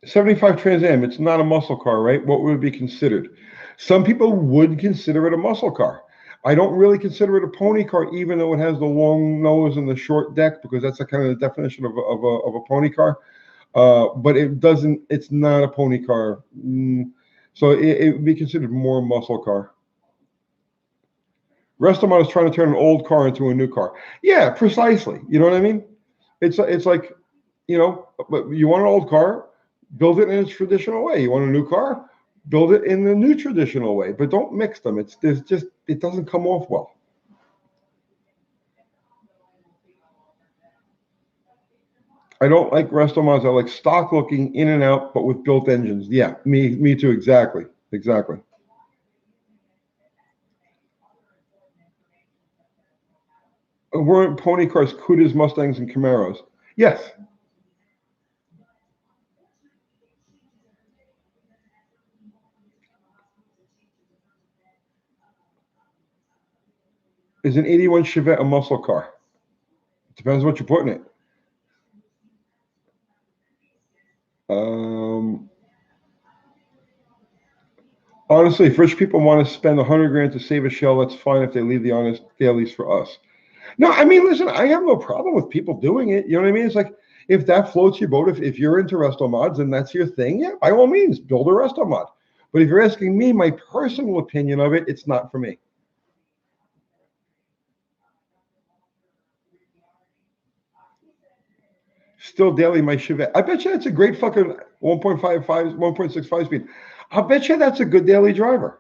75 Trans Am, it's not a muscle car, right? What would it be considered? Some people would consider it a muscle car. I don't really consider it a pony car, even though it has the long nose and the short deck, because that's the kind of the definition of a pony car. But it's not a pony car. So it would be considered more a muscle car. Restomod is trying to turn an old car into a new car. Yeah, precisely. You know what I mean? It's like, you know, but you want an old car, build it in its traditional way. You want a new car, build it in the new traditional way, but don't mix them. It doesn't come off well. I don't like resto mods. I like stock looking in and out, but with built engines. Yeah, me too. Exactly. Weren't pony cars Cudas, Mustangs, and Camaros? Yes. Is an 81 Chevette a muscle car? Depends what you're putting it. Honestly, if rich people want to spend $100,000 to save a shell, that's fine if they leave the honest dailies for us. No, I mean, listen, I have no problem with people doing it. You know what I mean? It's like, if that floats your boat, if you're into resto mods and that's your thing, yeah, by all means, build a resto mod. But if you're asking me my personal opinion of it, it's not for me. Still daily my Chevette. I bet you that's a great fucking 1.55, 1.65 speed. I'll bet you that's a good daily driver.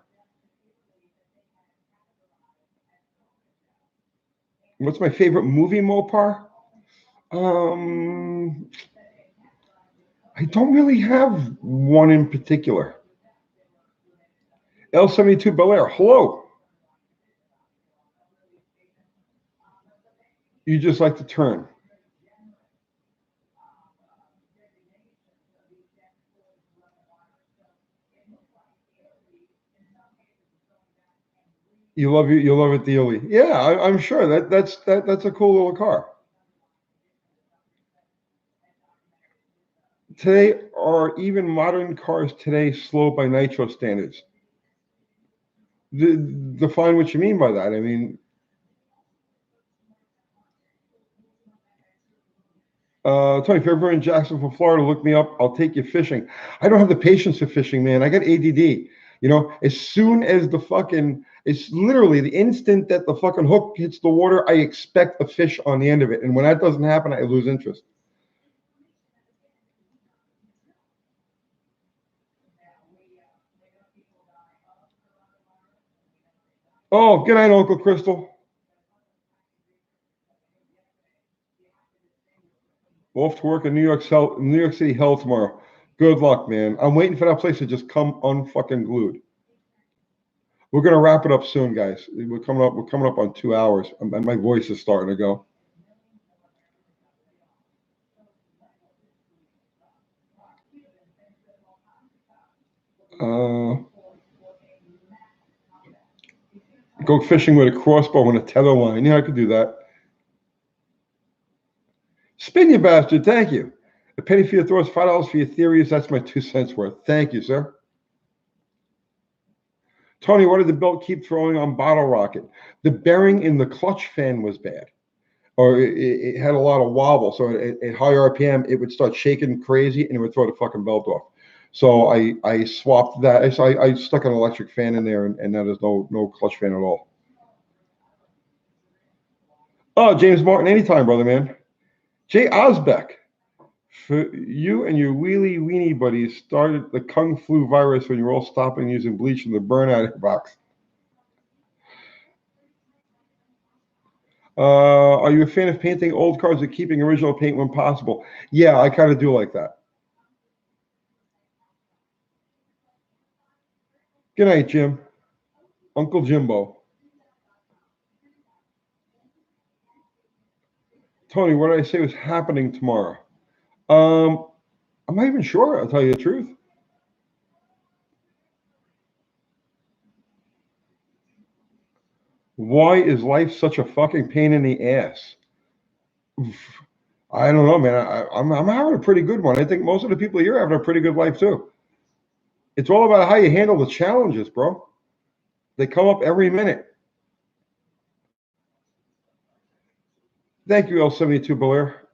What's my favorite movie, Mopar? I don't really have one in particular. L72 Bel Air, hello. You just like to turn. You love it dearly. Yeah, I'm sure that's a cool little car. Today, are even modern cars today slow by nitro standards? Define what you mean by that. I mean, Tony, if you're ever in Jacksonville, Florida, look me up. I'll take you fishing. I don't have the patience for fishing, man. I got ADD. You know, as soon as it's literally the instant that the fucking hook hits the water, I expect a fish on the end of it. And when that doesn't happen, I lose interest. Oh, good night, Uncle Crystal. Off to work in New York City Hell tomorrow. Good luck, man. I'm waiting for that place to just come unfucking glued. We're gonna wrap it up soon, guys. We're coming up on 2 hours. My voice is starting to go. Go fishing with a crossbow and a tether line. Yeah, I could do that. Spin, you bastard. Thank you. A penny for your thoughts, $5 for your theories. That's my 2 cents worth. Thank you, sir. Tony, what did the belt keep throwing on Bottle Rocket? The bearing in the clutch fan was bad, or it had a lot of wobble. So at higher RPM, it would start shaking crazy, and it would throw the fucking belt off. So I swapped that. So I stuck an electric fan in there, and now there's no clutch fan at all. Oh, James Martin, anytime, brother, man. Jay Osbeck, for you and your wheelie weenie buddies started the Kung Flu virus when you were all stopping using bleach in the burnout box. Are you a fan of painting old cars or keeping original paint when possible? Yeah, I kind of do like that. Good night, Jim. Uncle Jimbo. Tony, what did I say was happening tomorrow? I'm not even sure, I'll tell you the truth. Why is life such a fucking pain in the ass? I don't know, man. I'm having a pretty good one. I think most of the people here are having a pretty good life too. It's all about how you handle the challenges, bro. They come up every minute. Thank you, L72 Belair.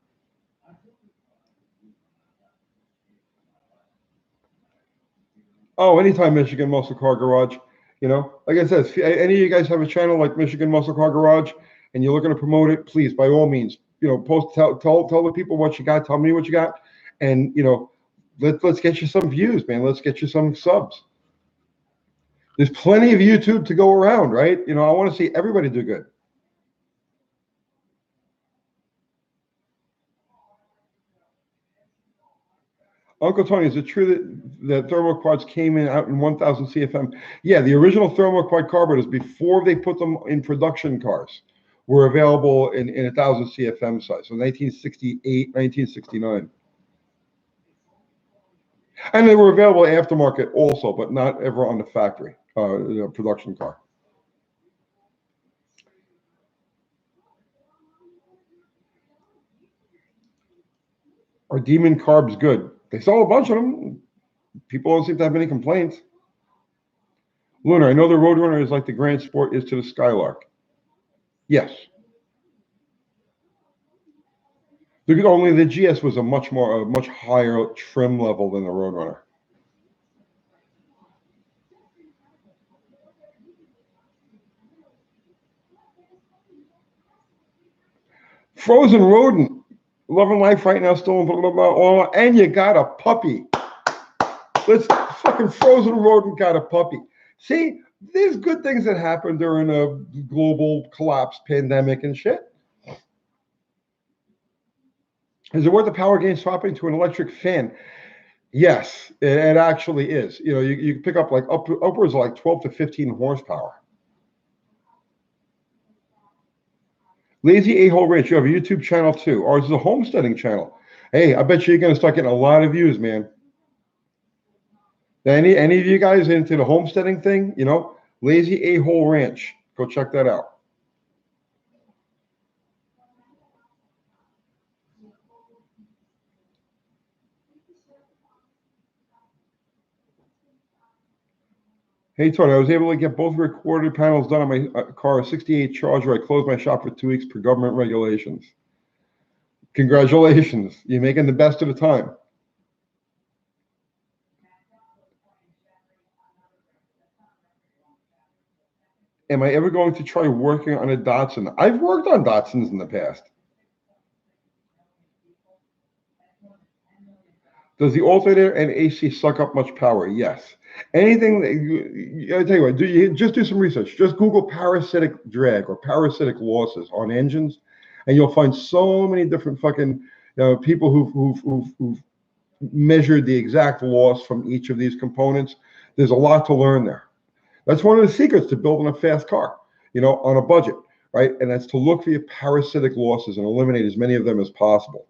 Oh, anytime, Michigan Muscle Car Garage. You know, like I said, if any of you guys have a channel like Michigan Muscle Car Garage and you're looking to promote it, please, by all means, you know, post, tell the people what you got, tell me what you got, and you know, let's get you some views, man. Let's get you some subs. There's plenty of YouTube to go around, right? You know, I want to see everybody do good. Uncle Tony, is it true that thermoquads came out in 1,000 CFM? Yeah, the original thermoquad carburetors, before they put them in production cars, were available in 1,000 CFM size, so 1968, 1969. And they were available aftermarket also, but not ever on the factory production car. Are Demon carbs good? They sell a bunch of them. People don't seem to have any complaints. Lunar, I know the Roadrunner is like the Grand Sport is to the Skylark. Yes. Only the GS was a much higher trim level than the Roadrunner. Frozen Rodent. Loving life right now, still blah, blah, blah, all, and you got a puppy. Let's fucking frozen rodent got a puppy. See, there's good things that happen during a global collapse, pandemic, and shit. Is it worth the power gain swapping to an electric fan? Yes, it actually is. You know, you pick up like upwards of like 12 to 15 horsepower. Lazy A-Hole Ranch, you have a YouTube channel too. Ours is a homesteading channel. Hey, I bet you're going to start getting a lot of views, man. Any of you guys into the homesteading thing, you know, Lazy A-Hole Ranch, go check that out. Hey, Tony, I was able to get both recorded panels done on my car, a 68 Charger. I closed my shop for 2 weeks per government regulations. Congratulations. You're making the best of the time. Am I ever going to try working on a Datsun? I've worked on Datsuns in the past. Does the alternator and AC suck up much power? Yes. Anything that I tell you what, just do some research. Just Google parasitic drag or parasitic losses on engines, and you'll find so many different fucking people who've measured the exact loss from each of these components. There's a lot to learn there. That's one of the secrets to building a fast car, you know, on a budget, right? And that's to look for your parasitic losses and eliminate as many of them as possible.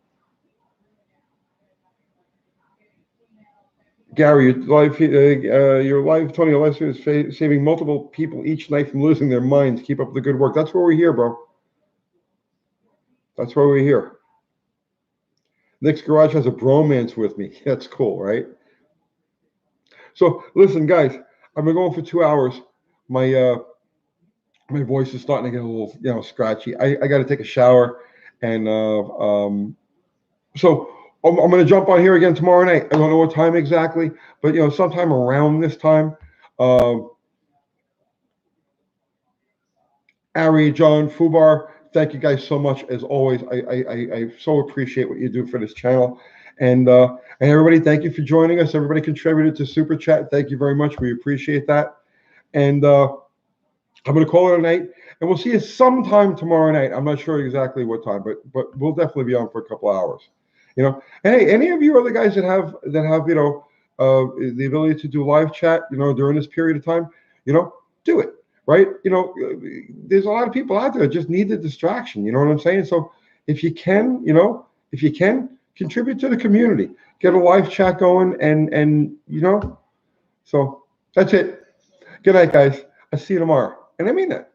Gary, your life, Tony, your life is saving multiple people each night from losing their minds. Keep up the good work. That's why we're here, bro. That's why we're here. Nick's Garage has a bromance with me. That's cool, right? So listen, guys, I've been going for 2 hours. My voice is starting to get a little, scratchy. I got to take a shower, and so I'm going to jump on here again tomorrow night. I don't know what time exactly, but sometime around this time. Ari, John, Fubar, thank you guys so much as always. I so appreciate what you do for this channel, and everybody, thank you for joining us. Everybody contributed to Super Chat. Thank you very much. We appreciate that, and I'm going to call it a night, and we'll see you sometime tomorrow night. I'm not sure exactly what time, but we'll definitely be on for a couple of hours. And hey, any of you other guys that have the ability to do live chat, during this period of time, do it, right? There's a lot of people out there that just need the distraction. You know what I'm saying? So if you can, contribute to the community, get a live chat going, and so that's it. Good night, guys. I'll see you tomorrow. And I mean that.